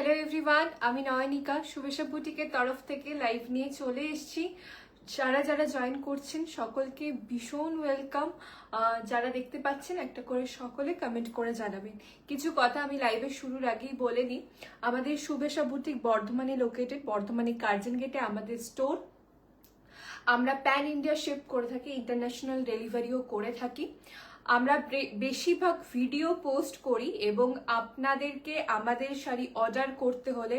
Hello everyone, আমি নয়নিকা শুভেচ্ছা বুটিকের তরফ থেকে লাইভ নিয়ে চলে এসেছি। যারা যারা জয়েন করছেন সকলকে ভীষণ ওয়েলকাম। যারা দেখতে পাচ্ছেন একটা করে সকলে কমেন্ট করে জানাবেন। কিছু কথা আমি লাইভের শুরুর আগেই বলে নিই। আমাদের শুভেচ্ছা বুটিক বর্ধমানে লোকেটেড, বর্ধমানে কার্জন গেটে আমাদের স্টোর। আমরা প্যান ইন্ডিয়া শিফট করে থাকি, ইন্টারন্যাশনাল ডেলিভারিও করে থাকি। আমরা বেশিরভাগ ভিডিও পোস্ট করি এবং আপনাদেরকে আমাদের শাড়ি অর্ডার করতে হলে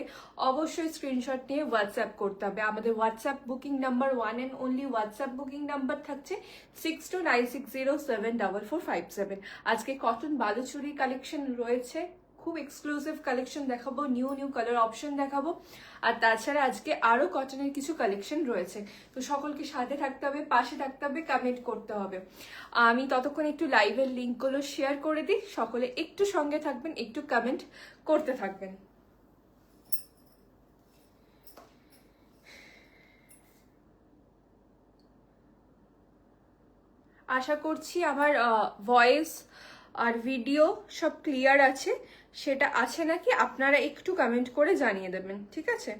অবশ্যই স্ক্রিনশট নিয়ে হোয়াটসঅ্যাপ করতে হবে। আমাদের WhatsApp booking number one and only WhatsApp booking number থাকছে 6296074457। আজকে কটন বালুচুরি কালেকশন রয়েছে, খুব এক্সক্লুসিভ কালেকশন দেখাবো, নিউ কালার অপশন দেখাবো। আর তাছাড়া আজকে আরো কটনের কিছু কালেকশন রয়েছে। তো সকলকে সাথে থাকতে হবে, পাশে থাকতে হবে, কমেন্ট করতে হবে। আমি ততক্ষণ একটু লাইভের লিঙ্কগুলো শেয়ার করে দিই, সকলে একটু সঙ্গে থাকবেন, একটু কমেন্ট করতে থাকবেন। আশা করছি আমার ভয়েস আর ভিডিও সব ক্লিয়ার আছে। সেটা আছে নাকি আপনারা একটু কমেন্ট করে জানিয়ে দেবেন, ঠিক আছে?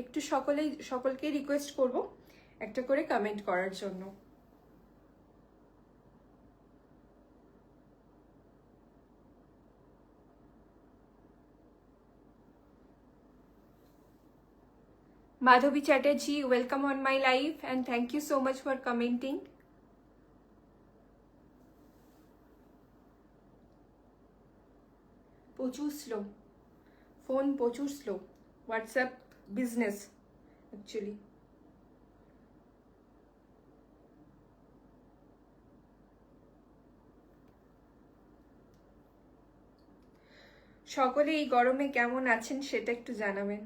একটু সকলকে রিকোয়েস্ট করব একটা করে কমেন্ট করার জন্য। Madhavi Chatterjee, welcome on my live and thank you so much for commenting. প্রচুর স্লো ফোন, প্রচুর স্লো হোয়াটসঅ্যাপ বিজনেস অ্যাকচুয়ালি। সকলে এই গরমে কেমন আছেন সেটা একটু জানাবেন।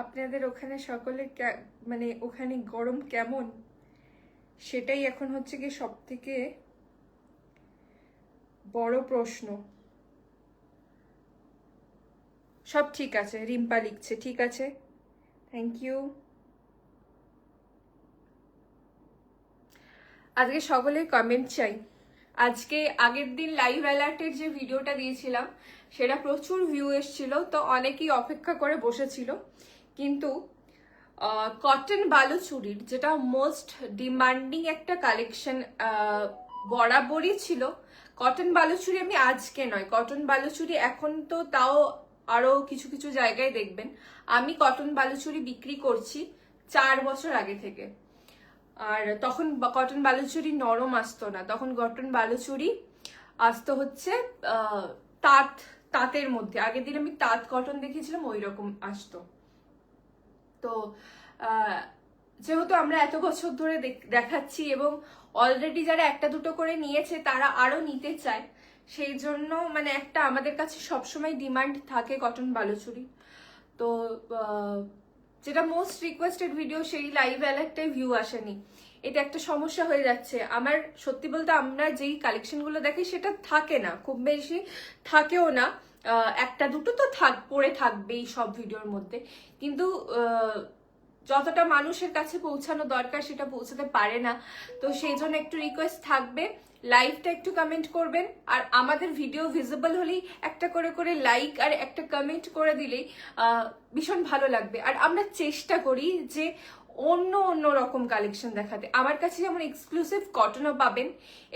আপনাদের ওখানে সকলে মানে ওখানে গরম কেমন সেটাই এখন হচ্ছে কি সব থেকে বড় প্রশ্ন। সব ঠিক আছে, রিম্পা লিখছে ঠিক আছে, থ্যাংক ইউ। আজকে সকলের কমেন্ট চাই। আজকে আগের দিন লাইভ অ্যালার্টের যে ভিডিওটা দিয়েছিলাম সেটা প্রচুর ভিউ এসেছিল, তো অনেকেই অপেক্ষা করে বসেছিল। কিন্তু কটন বালুচুরির যেটা মোস্ট ডিমান্ডিং একটা কালেকশন বরাবরই ছিল। কটন বালুচুরি আমি আজকে নয়, কটন বালুচুরি এখন তো তাও আরো কিছু কিছু জায়গায় দেখবেন। আমি কটন বালুচুরি বিক্রি করছি 4 বছর আগে থেকে। আর তখন কটন বালুচুরি নরম আসতো না, তখন কটন বালুচুরি আসতো হচ্ছে তাঁতের মধ্যে। আগের দিন আমি তাঁত কটন দেখেছিলাম, ওই রকম আসতো। তো যেহেতু আমরা এত বছর ধরে দেখাচ্ছি এবং অলরেডি যারা একটা দুটো করে নিয়েছে তারা আরো নিতে চায়, সেই জন্য মানে একটা আমাদের কাছে সবসময় ডিমান্ড থাকে কটন বালুচুরি। তো যেটা মোস্ট রিকোয়েস্টেড ভিডিও সেই লাইভ অ্যালার্টটাই ভিউ আসেনি, এটা একটা সমস্যা হয়ে যাচ্ছে আমার। সত্যি বলতে আমরা যেই কালেকশনগুলো দেখি সেটা থাকে না, খুব বেশি থাকেও না, একটা দুটো তো পড়ে থাকবেই সব ভিডিওর মধ্যে। কিন্তু যতটা মানুষের কাছে পৌঁছানো দরকার সেটা পৌঁছাতে পারে না। তো সেই জন্য একটু রিকোয়েস্ট থাকবে, লাইভটা একটু কমেন্ট করবেন। আর আমাদের ভিডিও ভিজিবল হলেই একটা করে লাইক আর একটা কমেন্ট করে দিলেই ভীষণ ভালো লাগবে। আর আমরা চেষ্টা করি যে অন্য রকম কালেকশন দেখাতে। আমার কাছে যেমন এক্সক্লুসিভ কটনও পাবেন,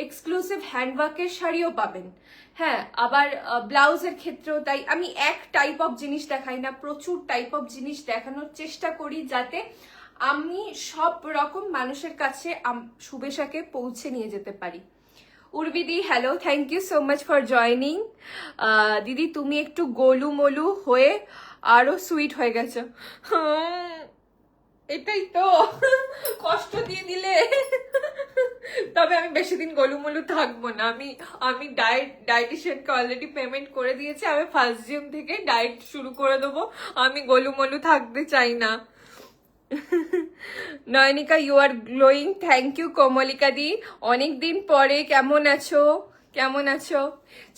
এক্সক্লুসিভ হ্যান্ডওয়ার্কের শাড়িও পাবেন। হ্যাঁ, আবার ব্লাউজের ক্ষেত্রেও তাই। আমি এক টাইপ অফ জিনিস দেখাই না, প্রচুর টাইপ অফ জিনিস দেখানোর চেষ্টা করি যাতে আমি সব রকম মানুষের কাছে শুভেচ্ছাকে পৌঁছে নিয়ে যেতে পারি। উর্বিদি, hello, thank you so much for joining. দিদি তুমি একটু গোলুমলু হয়ে আরো সুইট হয়ে গেছো। এটাই তো, কষ্ট দিয়ে দিলে। তবে আমি বেশি দিন গোলুমলু থাকবো না। আমি ডায়েটিশিয়ানকে অলরেডি পেমেন্ট করে দিয়েছি, আমি 1 জুন থেকে ডায়েট শুরু করে দেবো। আমি গোলুমলু থাকতে চাই না। Nayanika you are glowing, thank you Komalika di, অনেকদিন পরে কেমন আছো, কেমন আছো?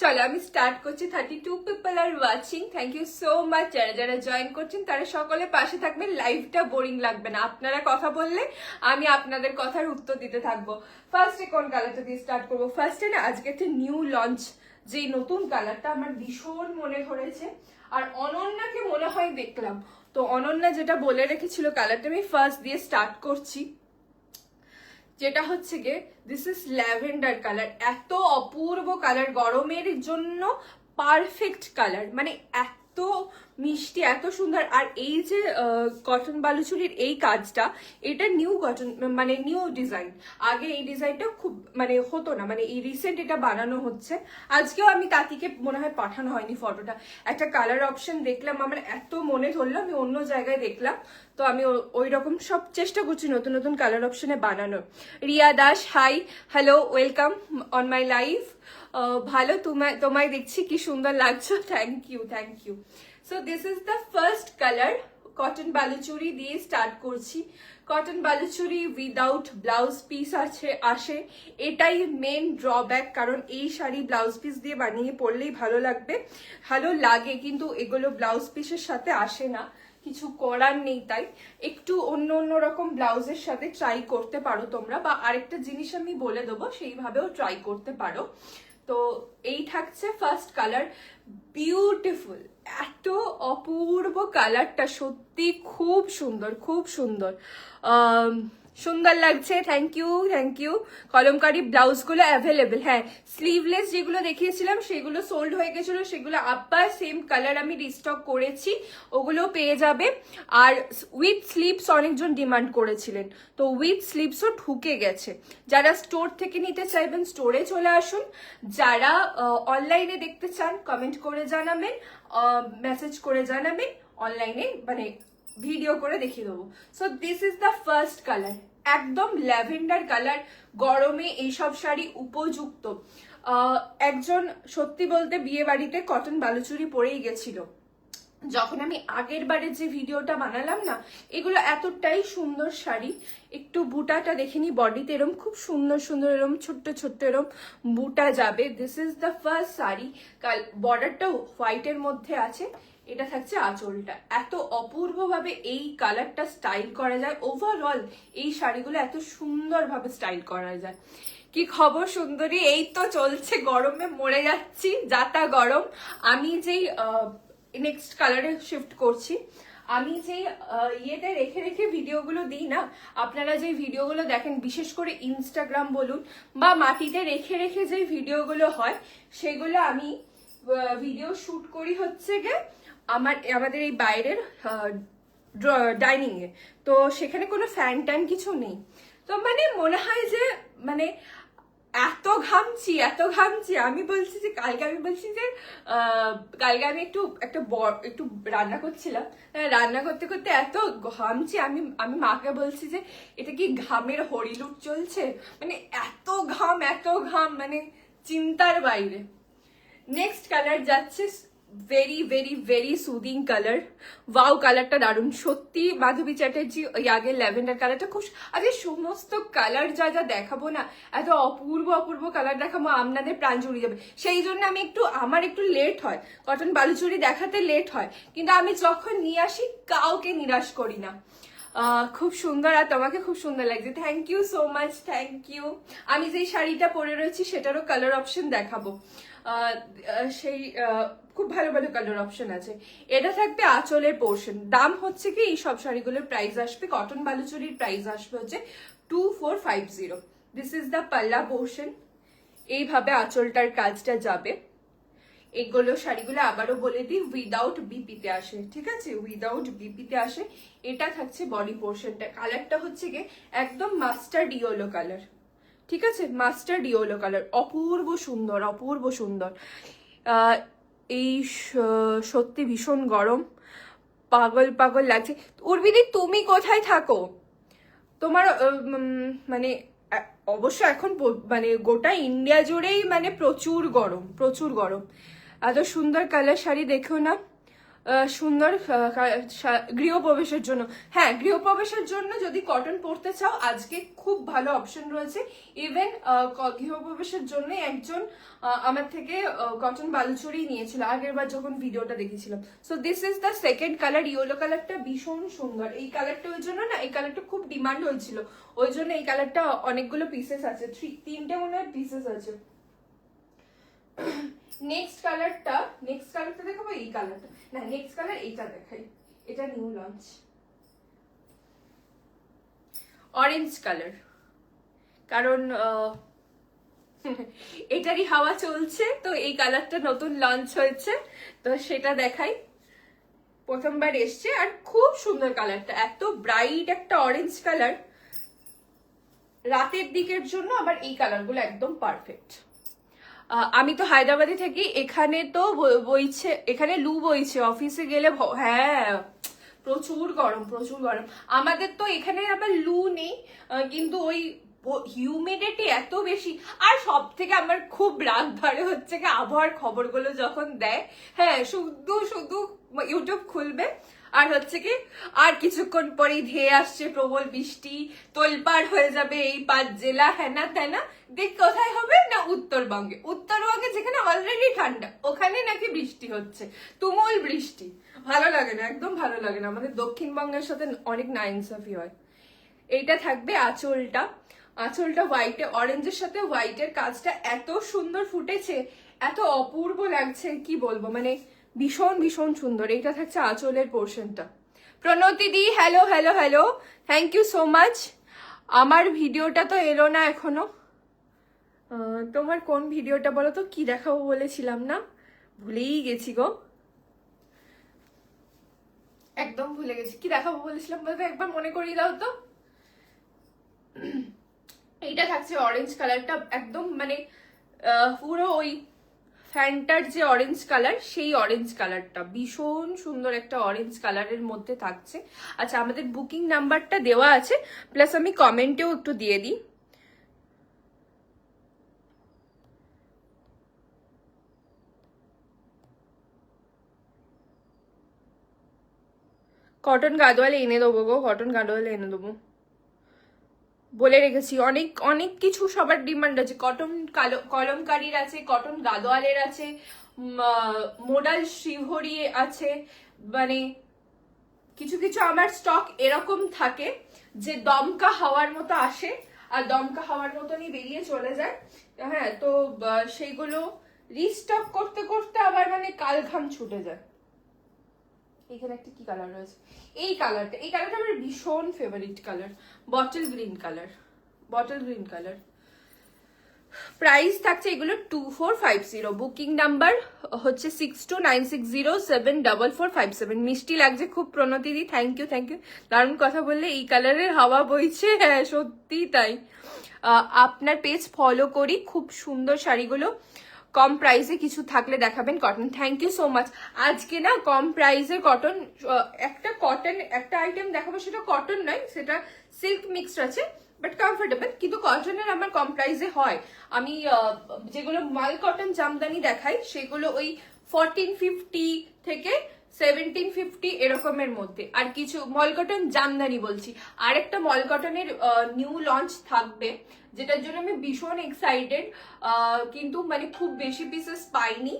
চলো আমি স্টার্ট করছি। 32 people are watching, thank you so much. যারা যারা জয়েন করছেন তারা সকলে পাশে থাকবেন, লাইভটা বোরিং লাগবে না। আপনারা কথা বললে আমি আপনাদের কথার উত্তর দিতে থাকবো। ফার্স্টে কোন কালারটা দিয়ে স্টার্ট করবো? ফার্স্টে না আজকে একটা নিউ লঞ্চ যে নতুন কালারটা আমার ভীষণ মনে ধরেছে, আর অনন্যাকে মনে হয় দেখলাম, তো অনন্যা যেটা বলে রেখেছিল কালারটা আমি ফার্স্ট দিয়ে স্টার্ট করছি, যেটা হচ্ছে গিয়ে দিস ইজ ল্যাভেন্ডার কালার। এত অপূর্ব কালার, গরমের জন্য পারফেক্ট কালার, মানে এত মিষ্টি, এত সুন্দর। আর এই যে কটন বালুচুরির এই কাজটা, এটা নিউ কটন, মানে নিউ ডিজাইন। আগে এই ডিজাইনটা খুব মানে হতো না, মানে এই রিসেন্ট এটা বানানো হচ্ছে। আজকেও আমি তাঁতিকে মনে হয় পাঠানো হয়নি ফটোটা, একটা কালার অপশন দেখলাম, আমার এত মনে ধরলো, আমি অন্য জায়গায় দেখলাম, তো আমি ওই রকম সব চেষ্টা করছি নতুন নতুন কালার অপশনে বানানোর। Riya Das, hi, hello, welcome on my live. ভালো, তোমায় দেখছি, কি সুন্দর লাগছো, thank you, thank you. So this is the first colour, cotton Baluchari দিয়ে স্টার্ট করছি। Cotton Baluchari without blouse piece আসে, এটাই মেন ড্রব্যাক, কারণ এই শাড়ি ব্লাউজ পিস দিয়ে বানিয়ে পরলেই ভালো লাগবে, ভালো লাগে, কিন্তু এগুলো ব্লাউজ পিসের সাথে আসে না, কিছু করার নেই। তাই একটু অন্য অন্য রকম ব্লাউজের সাথে ট্রাই করতে পারো তোমরা, বা আরেকটা জিনিস আমি বলে দেবো, সেইভাবেও ট্রাই করতে পারো। তো এই থাকছে ফার্স্ট কালার, বিউটিফুল, এত অপূর্ব কালারটা, সত্যি খুব সুন্দর, খুব সুন্দর, সুন্দর লাগছে, thank you, thank you. Kalamkari ব্লাউজগুলো অ্যাভেলেবেল, হ্যাঁ, স্লিভলেস যেগুলো দেখিয়েছিলাম সেগুলো সোল্ড হয়ে গেছিল, সেগুলো আবার সেম কালার আমি রিস্টক করেছি, ওগুলো পেয়ে যাবে। আর উইথ স্লিভস অনেকজন ডিমান্ড করেছিলেন, তো উইথ স্লিভসও ঢুকে গেছে। যারা স্টোর থেকে নিতে চাইবেন স্টোরে চলে আসুন, যারা অনলাইনে দেখতে চান কমেন্ট করে জানাবেন, মেসেজ করে জানাবেন, অনলাইনে মানে ভিডিও করে দেখিয়ে দেবো। So this is the first colour, একদম ল্যাভেন্ডার কালার, গরমে এইসব শাড়ি উপযুক্ত। একজন সত্যি বলতে বিয়ে বাড়িতে কটন বালুচুরি পরেই গেছিল, যখন আমি আগের বারের যে ভিডিওটা বানালাম না, এগুলো এতটাই সুন্দর শাড়ি। একটু বুটাটা দেখিনি, বডিতে এরম খুব সুন্দর সুন্দর এরম ছোট্ট ছোট্ট এরম বুটা যাবে। This is the first sari, বর্ডারটাও হোয়াইটের মধ্যে আছে, এটা থাকছে আঁচলটা। এত অপূর্বভাবে এই কালারটা স্টাইল করা যায়, ওভারঅল এই শাড়িগুলো এত সুন্দরভাবে স্টাইল করা যায়। কি খবর সুন্দরী? এই তো চলছে, গরমে মরে যাচ্ছি, যাতা গরম। আমি যেই নেক্সট কালারে শিফট করছি, আমি যে ইয়েতে রেখে রেখে ভিডিওগুলো দিই না, আপনারা যে ভিডিওগুলো দেখেন, বিশেষ করে ইনস্টাগ্রাম বলুন বা মাটিতে রেখে রেখে যে ভিডিওগুলো হয়, সেগুলো আমি ভিডিও শুট করি হচ্ছে গিয়ে আমাদের এই বাইরের ডাইনিং এ। তো সেখানে কোনো ফ্যান ট্যান কিছু নেই, তো মানে মনে হয় যে মানে এত ঘামছি, এত ঘামছি। আমি বলছি যে কালকে আমি একটু রান্না করছিলাম, রান্না করতে করতে এত ঘামছি, আমি মাকে বলছি যে এটা কি ঘামের হরিলুট চলছে, মানে এত ঘাম, মানে চিন্তার বাইরে। নেক্সট কালার যাচ্ছে very very very soothing colour. Wow, কালারটা দারুণ সত্যি। মাধবী চ্যাটার্জি ওই আগের ল্যাভেন্ডার কালারটা খুব, আজকে সমস্ত কালার যা যা দেখাবো না, এত অপূর্ব অপূর্ব কালার দেখাবো, আপনাদের প্রাণ জুড়িয়ে যাবে। সেই জন্য আমি আমার একটু লেট হয়, কটন বালুচুরি দেখাতে লেট হয়, কিন্তু আমি যখন নিয়ে আসি কাউকে নিরাশ করি না। খুব সুন্দর, আর তোমাকে খুব সুন্দর লাগছে, thank you so much, thank you. আমি যেই শাড়িটা পরে রয়েছি সেটারও কালার অপশন দেখাবো, সেই খুব ভালো ভালো কালার অপশন আছে। এটা থাকবে আঁচলের পোর্শন। দাম হচ্ছে কি, এই সব শাড়িগুলোর প্রাইস আসবে, কটন বালুচুরির প্রাইস আসবে হচ্ছে 2450। দিস ইজ দ্য পাল্লা পোর্শন, এইভাবে আঁচলটার কাজটা যাবে। এগুলো শাড়িগুলো আবারও বলে দিই উইদাউট বিপিতে আসে, ঠিক আছে, উইদাউট বিপিতে আসে। এটা থাকছে বডি পোর্শনটা, কালারটা হচ্ছে গিয়ে একদম মাস্টার্ড ইয়েলো কালার, ঠিক আছে, মাস্টার্ড ইয়েলো কালার, অপূর্ব সুন্দর, অপূর্ব সুন্দর। এই সত্যি ভীষণ গরম, পাগল পাগল লাগছে। উর্বিদি তুমি কোথায় থাকো? তোমার মানে অবশ্য এখন মানে গোটা ইন্ডিয়া জুড়েই মানে প্রচুর গরম, প্রচুর গরম। এত সুন্দর কালার শাড়ি দেখো না, সুন্দর গৃহপ্রবেশের জন্য। হ্যাঁ, গৃহপ্রবেশের জন্য যদি কটন পরতে চাও আজকে খুব ভালো অপশন রয়েছে। ইভেন গৃহপ্রবেশের জন্য একজন আমার থেকে কটন বালুচরি নিয়েছিল আগের বার যখন ভিডিওটা দেখেছিলাম। So this is the second colour. Yellow কালারটা ভীষণ সুন্দর। এই কালারটা ওই জন্য না, এই কালারটা খুব ডিমান্ড হয়েছিল, ওই জন্য এই কালারটা অনেকগুলো পিসেস আছে, তিনটে মনে হয় পিসেস আছে। নেক্সট কালারটা দেখাবো, এই কালারটা না, নেক্সট কালার এইটা দেখাই, এটা নিউ লঞ্চ, অরেঞ্জ কালার। কারণ এটারই হাওয়া চলছে, তো এই কালারটা নতুন লঞ্চ হয়েছে, তো সেটা দেখাই। প্রথমবার এসছে আর খুব সুন্দর কালারটা, এত ব্রাইট একটা অরেঞ্জ কালার, রাতের দিকের জন্য আবার এই কালারগুলো একদম পারফেক্ট। আমি তো হায়দ্রাবাদে থাকি, এখানে তো বইছে, এখানে লু বইছে, অফিসে গেলে হ্যাঁ প্রচুর গরম, প্রচুর গরম। আমাদের তো এখানে আবার লু নেই, কিন্তু ওই হিউমিডিটি এত বেশি। আর সব থেকে আমার খুব রাগ ধরে হচ্ছে কি, আবহাওয়ার খবরগুলো যখন দেয়, হ্যাঁ শুধু শুধু ইউটিউব খুলবে আর হচ্ছে কি, আর কিছুক্ষণ পরেই ধেয়ে আসছে প্রবল বৃষ্টি, তোলপাড় হয়ে যাবে এই 5 জেলা, হ্যানা ত্যানা। দেখ কোথায় হবে না, উত্তরবঙ্গে। উত্তরবঙ্গে যেখানে অলরেডি ঠান্ডা, ওখানে নাকি বৃষ্টি হচ্ছে, তুমুল বৃষ্টি। ভালো লাগে না, একদম ভালো লাগে না। আমাদের দক্ষিণবঙ্গের সাথে অনেক নাইনসাফি হয়। এইটা থাকবে আঁচলটা, আঁচলটা হোয়াইটে, অরেঞ্জের সাথে হোয়াইটের কাজটা এত সুন্দর ফুটেছে, এত অপূর্ব লাগছে, কি বলবো, মানে ভীষণ ভীষণ সুন্দর। এইটা থাকছে আঁচলের পোর্শনটা। Pranati di, hello hello hello, thank you so much. আমার ভিডিওটা তো এলো না এখনো। তোমার কোন ভিডিওটা বলো তো, কি দেখাবো বলেছিলাম না, ভুলেই গেছি গো, একদম ভুলে গেছি। কি দেখাবো বলেছিলাম বলতে, একবার মনে করিয়ে দাও তো। এইটা থাকছে অরেঞ্জ কালারটা, একদম মানে পুরো ওই ফ্যান্টার যে অরেঞ্জ কালার, সেই অরেঞ্জ কালারটা ভীষণ সুন্দর একটা অরেঞ্জ কালারের মধ্যে থাকছে। আচ্ছা, আমাদের বুকিং নাম্বারটা দেওয়া আছে, প্লাস আমি কমেন্টেও একটু দিয়ে দিই। কটন গাদোয়াল এনে দেবো গো, কটন গাদোয়াল এনে দেবো, বলে রেখেছি। অনেক অনেক কিছু সবার ডিমান্ড আছে। কটন কলমকারীর আছে, কটন গাদোয়ালের আছে, মোডাল শ্রীহরি আছে, মানে কিছু কিছু আমার স্টক এরকম থাকে যে দমকা হাওয়ার মতো আসে আর দমকা হাওয়ার মতনই বেরিয়ে চলে যায়। হ্যাঁ, তো সেইগুলো রিস্টক করতে করতে আবার মানে কাল ঘাম ছুটে যায়। এখানে একটা কি কালার রয়েছে, এই কালারটা, এই কালারটা আমার ভীষণ favourite colour, bottle green colour, bottle green colour. Price থাকছে এগুলো 2450, বুকিং নাম্বার হচ্ছে 6296074457। মিষ্টি লাগছে খুব প্রণতিদি, থ্যাংক ইউ থ্যাংক ইউ। দারুণ কথা বললে, এই কালারের হাওয়া বইছে, হ্যাঁ সত্যি তাই। আপনার পেজ ফলো করি, খুব সুন্দর শাড়িগুলো। কম প্রাইসে কিছু থাকলে দেখাবেন cotton, thank you so much. আজকে না কম প্রাইসে কটন, একটা আইটেম দেখাবো, সেটা কটন নয়, সেটা সিল্ক মিক্সড আছে, বাট কমফোর্টেবল, কিন্তু কটনের আমার কম প্রাইসে হয়। আমি যেগুলো মাল কটন জামদানি দেখাই সেগুলো ওই 1450 থেকে 1750 এরকমের মধ্যে। আর কিছু মল কটন জামদানি বলছি, আরেকটা মল কটনের নিউ লঞ্চ থাকবে, যেটার জন্য আমি ভীষণ এক্সাইটেড, কিন্তু মানে খুব বেশি পিসেস পাইনি।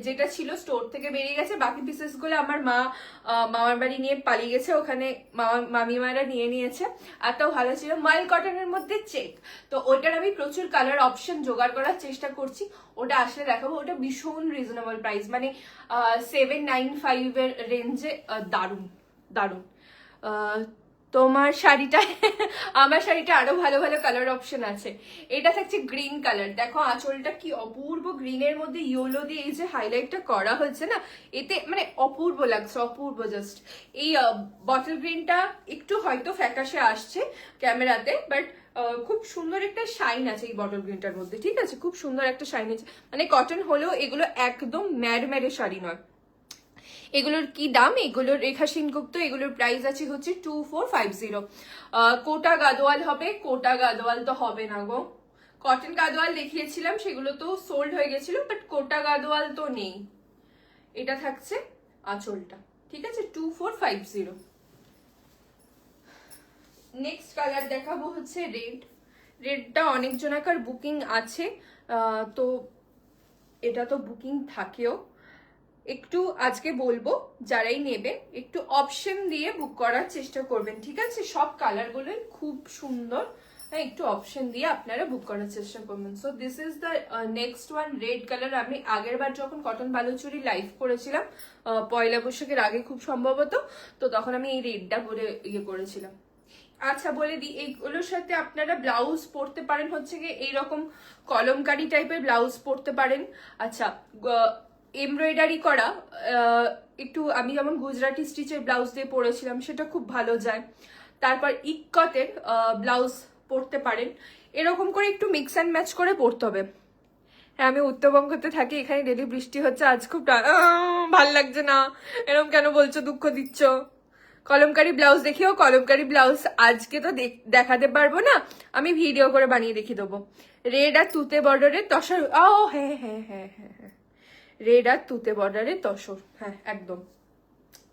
যেটা ছিল স্টোর থেকে বেরিয়ে গেছে, বাকি পিসেস গুলো আমার মা মামার বাড়ি নিয়ে পালিয়ে গেছে, ওখানে মামিমারা নিয়ে নিয়েছে। এত ভালো ছিল, মাল কটনের মধ্যে চেক, তো ওটার আমি প্রচুর কালার অপশন জোগাড় করার চেষ্টা করছি, ওটা আসলে দেখাবো। ওটা ভীষণ রিজনেবল প্রাইস, মানে 795 এর রেঞ্জে, দারুণ দারুণ। তোমার শাড়িটা আমার শাড়িটা আরো ভালো ভালো কালার অপশন আছে। এটা থাকছে গ্রিন কালার, দেখো আঁচলটা কি অপূর্ব, গ্রিনের মধ্যে ইয়েলো দিয়ে এই যে হাইলাইটটা করা হয়েছে না, এতে মানে অপূর্ব লাগছে, অপূর্ব জাস্ট। এই বটল গ্রিনটা একটু হয়তো ফ্যাকাশে আসছে ক্যামেরাতে, বাট খুব সুন্দর একটা শাইন আছে এই বটল গ্রিনটার মধ্যে, ঠিক আছে, খুব সুন্দর একটা শাইন আছে। মানে কটন হলেও এগুলো একদম ম্যাড় শাড়ি নয়। এগুলোর কি দাম, এগুলোর রেখা সেনগুপ্ত, এগুলোর প্রাইস আছে হচ্ছে 2450। কোটা গাদোয়াল হবে, কোটা গাদোয়াল তো হবে না গো, কটন গাদোয়াল দেখিয়েছিলাম সেগুলো তো সোল্ড হয়ে গেছিল, বাট কোটা গাদোয়াল তো নেই। এটা থাকছে আঁচলটা, ঠিক আছে 2450। নেক্সট কালার দেখাবো হচ্ছে রেড। রেডটা অনেক জনাকার বুকিং আছে, তো এটা তো বুকিং থাকেও। একটু আজকে বলবো যারাই নেবে একটু অপশন দিয়ে বুক করার চেষ্টা করবেন, ঠিক আছে? সব কালারগুলোই খুব সুন্দর, হ্যাঁ একটু অপশন দিয়ে আপনারা বুক করার চেষ্টা করবেন। So this is the next one red colour. আমি আগের বার যখন কটন বালুচুরি লাইভ করেছিলাম পয়লা বৈশাখের আগে খুব সম্ভবত, তো তখন আমি এই রেডটা পরে ইয়ে করেছিলাম। আচ্ছা বলে দিই, এইগুলোর সাথে আপনারা ব্লাউজ পরতে পারেন হচ্ছে গিয়ে এইরকম কলমকারি টাইপের ব্লাউজ পরতে পারেন। আচ্ছা এমব্রয়ডারি করা একটু, আমি যেমন গুজরাটি স্টিচের ব্লাউজ দিয়ে পরেছিলাম, সেটা খুব ভালো যায়। তারপর ইক্কতের ব্লাউজ পরতে পারেন। এরকম করে একটু মিক্স অ্যান্ড ম্যাচ করে পরতে হবে। হ্যাঁ আমি উত্তরবঙ্গতে থাকি, এখানে ডেলি বৃষ্টি হচ্ছে, আজ খুব ভাল লাগছে না। এরকম কেন বলছো, দুঃখ দিচ্ছ? কলমকারি ব্লাউজ দেখিও, কলমকারি ব্লাউজ আজকে তো দেখাতে পারবো না, আমি ভিডিও করে বানিয়ে দেখিয়ে দেবো। রেড আর তুতে বর্ডারের তসর, ও হ্যাঁ হ্যাঁ হ্যাঁ হ্যাঁ হ্যাঁ, রেড আর তুতে বর্ডারের তসর, হ্যাঁ একদম।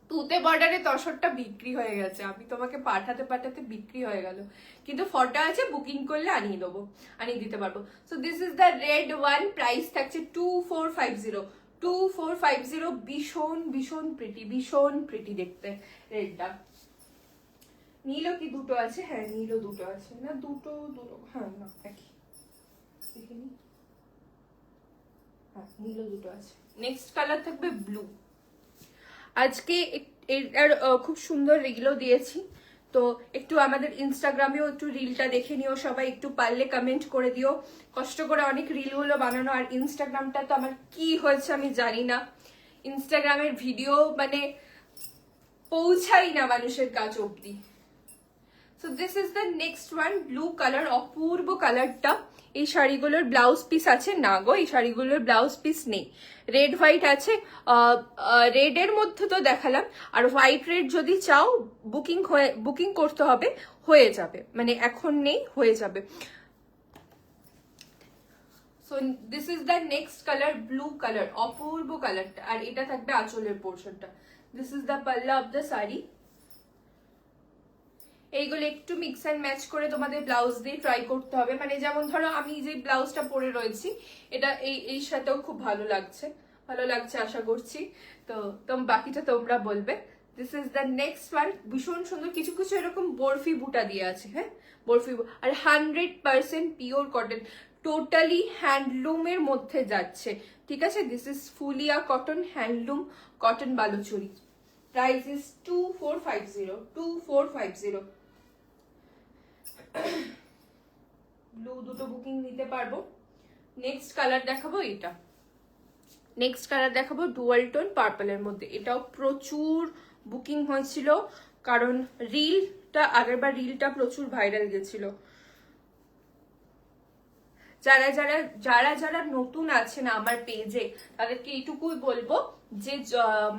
তুতে বর্ডারে তসরটা বিক্রি হয়ে গেছে, আমি তোমাকে পাঠাতে পাঠাতে বিক্রি হয়ে গেল, কিন্তু ফটো আছে, বুকিং করলে আনিয়ে দেবো, আনিয়ে দিতে পারবো। So this is the red one, price থাকছে 2450। 2450, ভীষণ ভীষণ প্রিটি, ভীষণ প্রিটি দেখতে রেডটা। নীলও কি দুটো আছে? হ্যাঁ নীলও দুটো আছে, না দুটো দুটো, হ্যাঁ না একই, দেখিনি, হ্যাঁ নীলও দুটো আছে। নেক্সট কালার থাকবে ব্লু। আজকে এর খুব সুন্দর রিলও দিয়েছি, তো একটু আমাদের ইনস্টাগ্রামেও একটু রিলটা দেখে নিও সবাই, একটু পারলে কমেন্ট করে দিও। কষ্ট করে অনেক রিলগুলো বানানো, আর ইনস্টাগ্রামটা তো আমার কি হয়েছে আমি জানি না, ইনস্টাগ্রামের ভিডিও মানে পৌঁছাই না মানুষের কাছ অব্দি। So this is the next one, blue colour, অপূর্ব কালারটা। এই শাড়িগুলোর ব্লাউজ পিস আছে না গো, এই শাড়িগুলোর ব্লাউজ পিস নেই। রেড হোয়াইট আছে, রেড এর মধ্যে তো দেখালাম, আর হোয়াইট রেড যদি চাও বুকিং করতে হবে, হয়ে যাবে, মানে এখন নেই, হয়ে যাবে। So this is the next colour, blue colour, অপূর্ব কালারটা, আর এটা থাকবে আঁচলের পোর্শনটা। This is the palla of the sari. এইগুলো একটু মিক্স অ্যান্ড ম্যাচ করে তোমাদের ব্লাউজ দিয়ে ট্রাই করতে হবে, মানে যেমন ধরো আমি যে ব্লাউজটা পরে রয়েছি, এটা এই সাথেও খুব ভালো লাগছে, ভালো লাগছে আশা করছি। তো বাকিটা তোমরা বলবে। This is the next one, ভীষণ সুন্দর, কিছু কিছু এরকম বরফি বুটা দিয়ে আছে, হ্যাঁ বরফি, আর 100% পিওর কটন, টোটালি হ্যান্ডলুমের মধ্যে যাচ্ছে, ঠিক আছে? This is Phulia cotton, handloom cotton Baluchari. Price is 2450, 2450। Blue দুটো বুকিং নিতে পারবো। নেক্সট কালার দেখাবো এটা, নেক্সট কালার দেখাবো ডুয়াল টোন পার্পলের মধ্যে। এটাও প্রচুর বুকিং হয়েছিল, কারণ আগেরবার রিলটা প্রচুর ভাইরাল গেছিল। যারা যারা যারা যারা নতুন আছেন আমার পেজে, তাদেরকে এইটুকুই বলবো যে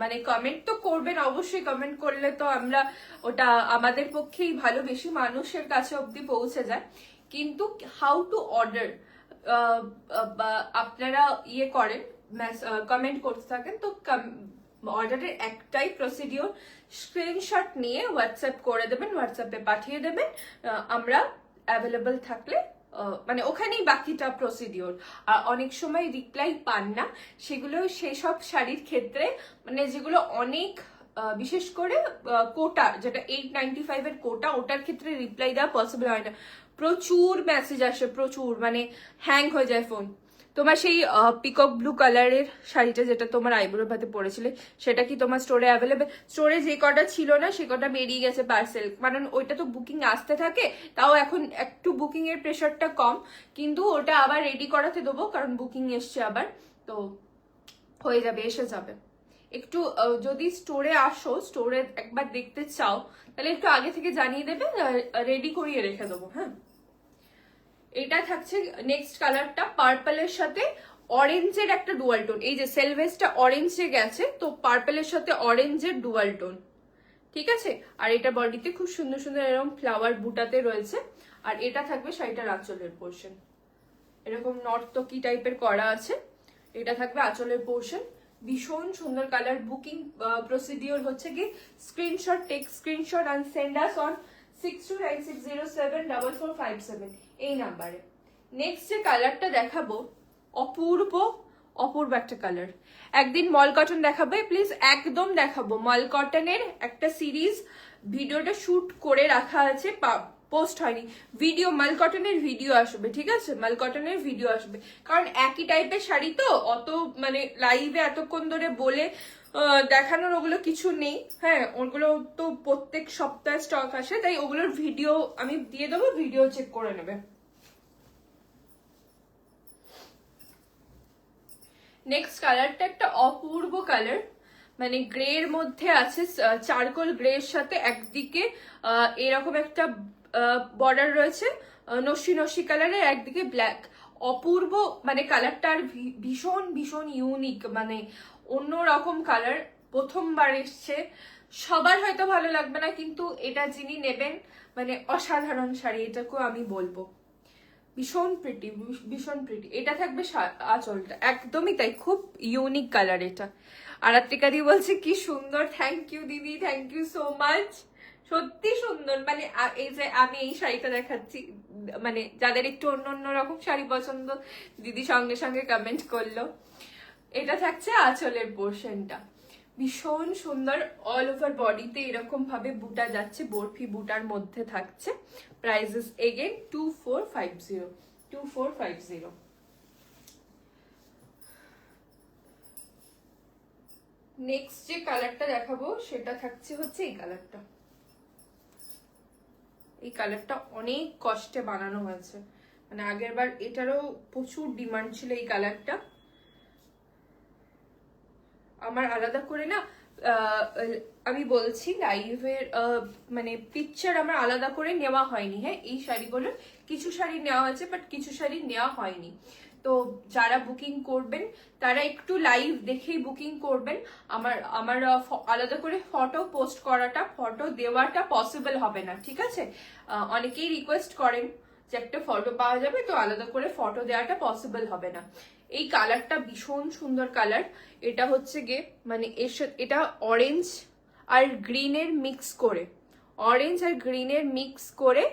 মানে কমেন্ট তো করবেন অবশ্যই, কমেন্ট করলে তো আমরা ওটা আমাদের পক্ষেই ভালো, বেশি মানুষের কাছে অব্দি পৌঁছে যায়। কিন্তু হাউ টু অর্ডার আপনারা ইয়ে করেন, কমেন্ট করতে থাকেন, তো অর্ডারের একটাই প্রসিডিওর, স্ক্রিনশট নিয়ে হোয়াটসঅ্যাপ করে দেবেন, হোয়াটসঅ্যাপে পাঠিয়ে দেবেন, আমরা অ্যাভেলেবল থাকলে মানে ওখানেই বাকিটা প্রসিডিওর। আর অনেক সময় রিপ্লাই পান না, সেগুলো সেসব শাড়ির ক্ষেত্রে, মানে যেগুলো অনেক বিশেষ করে কোটা, যেটা 895 এর কোটা, ওটার ক্ষেত্রে রিপ্লাই দেওয়া পসিবল হয় না, প্রচুর মেসেজ আসে, প্রচুর, মানে হ্যাং হয়ে যায় ফোন। তোমার সেই পিকক ব্লু কালারের শাড়িটা যেটা তোমার আইবুড়ো ভাতে পরেছিলে, সেটা কি তোমার স্টোরে অ্যাভেলেবেল? স্টোরে যে কটা ছিল না সে কটা বেরিয়ে গেছে পার্সেল, কারণ ওইটা তো বুকিং আসতে থাকে, তাও এখন একটু বুকিং এর প্রেশারটা কম, কিন্তু ওটা আবার রেডি করাতে দেবো, কারণ বুকিং এসছে আবার, তো হয়ে যাবে, এসে যাবে। একটু যদি স্টোরে আসো, স্টোরে একবার দেখতে চাও, তাহলে একটু আগে থেকে জানিয়ে দেবে, রেডি করিয়ে রেখে দেবো। হ্যাঁ এটা থাকছে নেক্সট কালারটা, পার্পলের সাথে অরেঞ্জের একটা ডুয়াল টোন, এই যে সেলভেসটা অরেঞ্জে গেছে, তো পার্পলের সাথে অরেঞ্জের ডুয়াল টোন, ঠিক আছে? আর এটা বডিতে খুব সুন্দর সুন্দর এরকম ফ্লাওয়ার বুটাতে রয়েছে, আর এটা থাকবে শাড়িটার আঁচলের পোর্শন, এরকম নর্তকি টাইপের করা আছে, এটা থাকবে আঁচলের পোর্শন। ভীষণ সুন্দর কালার। বুকিং প্রসিডিওর হচ্ছে কি screenshot, take screenshot and send us on 6296074457 এই নাম্বারে। নেক্সট যে কালারটা দেখাবো অপূর্ব অপূর্ব একটা কালার। একদিন মল কটন দেখাবে প্লিজ, একদম দেখাবো। মল কটনের একটা সিরিজ ভিডিওটা শুট করে রাখা আছে, পোস্ট হয়নি। ভিডিও মাল কটনের ভিডিও আসবে, ঠিক আছে, মাল কটনের ভিডিও আসবে। কারণ একই টাইপের শাড়ি তো, অত মানে লাইভে এতক্ষণ ধরে বলে দেখানোর ওগুলো কিছু নেই। হ্যাঁ, ওগুলো তো প্রত্যেক সপ্তাহে স্টক আসে, তাই ওগুলোর ভিডিও আমি দিয়ে দেবো, ভিডিও চেক করে নেবে। নেক্সট কালারটা একটা অপূর্ব কালার, মানে গ্রে এর মধ্যে আছে, চারকোল গ্রে এর সাথে একদিকে এরকম একটা বর্ডার রয়েছে নস্যি নস্যি কালারের, একদিকে ব্ল্যাক। অপূর্ব মানে কালারটা আর ভীষণ ভীষণ ইউনিক, মানে অন্যরকম কালার, প্রথমবার এসছে। সবার হয়তো ভালো লাগবে না, কিন্তু এটা যিনি নেবেন মানে অসাধারণ শাড়ি, এটাকেও আমি বলবো। ভীষণ প্রিটি, ভীষণ প্রিটি। এটা থাকবে আঁচলটা, একদমই তাই, খুব ইউনিক কালার এটা। আরাত্রিকা দি বলছে কি সুন্দর, থ্যাংক ইউ দিদি, থ্যাংক ইউ সো মাচ, সত্যি সুন্দর। মানে এই যে আমি এই শাড়িটা দেখাচ্ছি, মানে যাদের একটু অন্য অন্য রকম শাড়ি পছন্দ, দিদি সঙ্গে সঙ্গে কমেন্ট করলো। এটা থাকছে আঁচলের পোর্শনটা, ভীষণ সুন্দর। অল ওভার বডিতে এরকম ভাবে বুটা যাচ্ছে, বরফি বুটার মধ্যে থাকছে। Prices again 2450। নেক্সট যে কালারটা দেখাবো সেটা থাকছে হচ্ছে এই কালারটা। এই কালারটা অনেক কষ্টে বানানো হয়েছে, মানে আগের বার এটারও প্রচুর ডিমান্ড ছিল এই কালারটা। আমার আলাদা করে না আমি বলছি লাইভের মানে পিকচার আমার আলাদা করে নেওয়া হয়নি। হ্যাঁ, এই শাড়িগুলোর কিছু শাড়ি নেওয়া হয়েছে, বাট কিছু শাড়ি নেওয়া হয়নি। তো যারা বুকিং করবেন তারা একটু লাইভ দেখেই বুকিং করবেন। আমার আলাদা করে ফটো পোস্ট করাটা, ফটো দেওয়াটা পসিবল হবে না, ঠিক আছে। অনেকেই রিকোয়েস্ট করেন যে একটা ফটো পাওয়া যাবে, তো আলাদা করে ফটো দেওয়াটা পসিবল হবে না। এই কালারটা ভীষণ সুন্দর কালার। এটা হচ্ছে গে মানে এটা অরেঞ্জ আর গ্রিনের মিক্স করে, অরেঞ্জ আর গ্রিনের মিক্স করে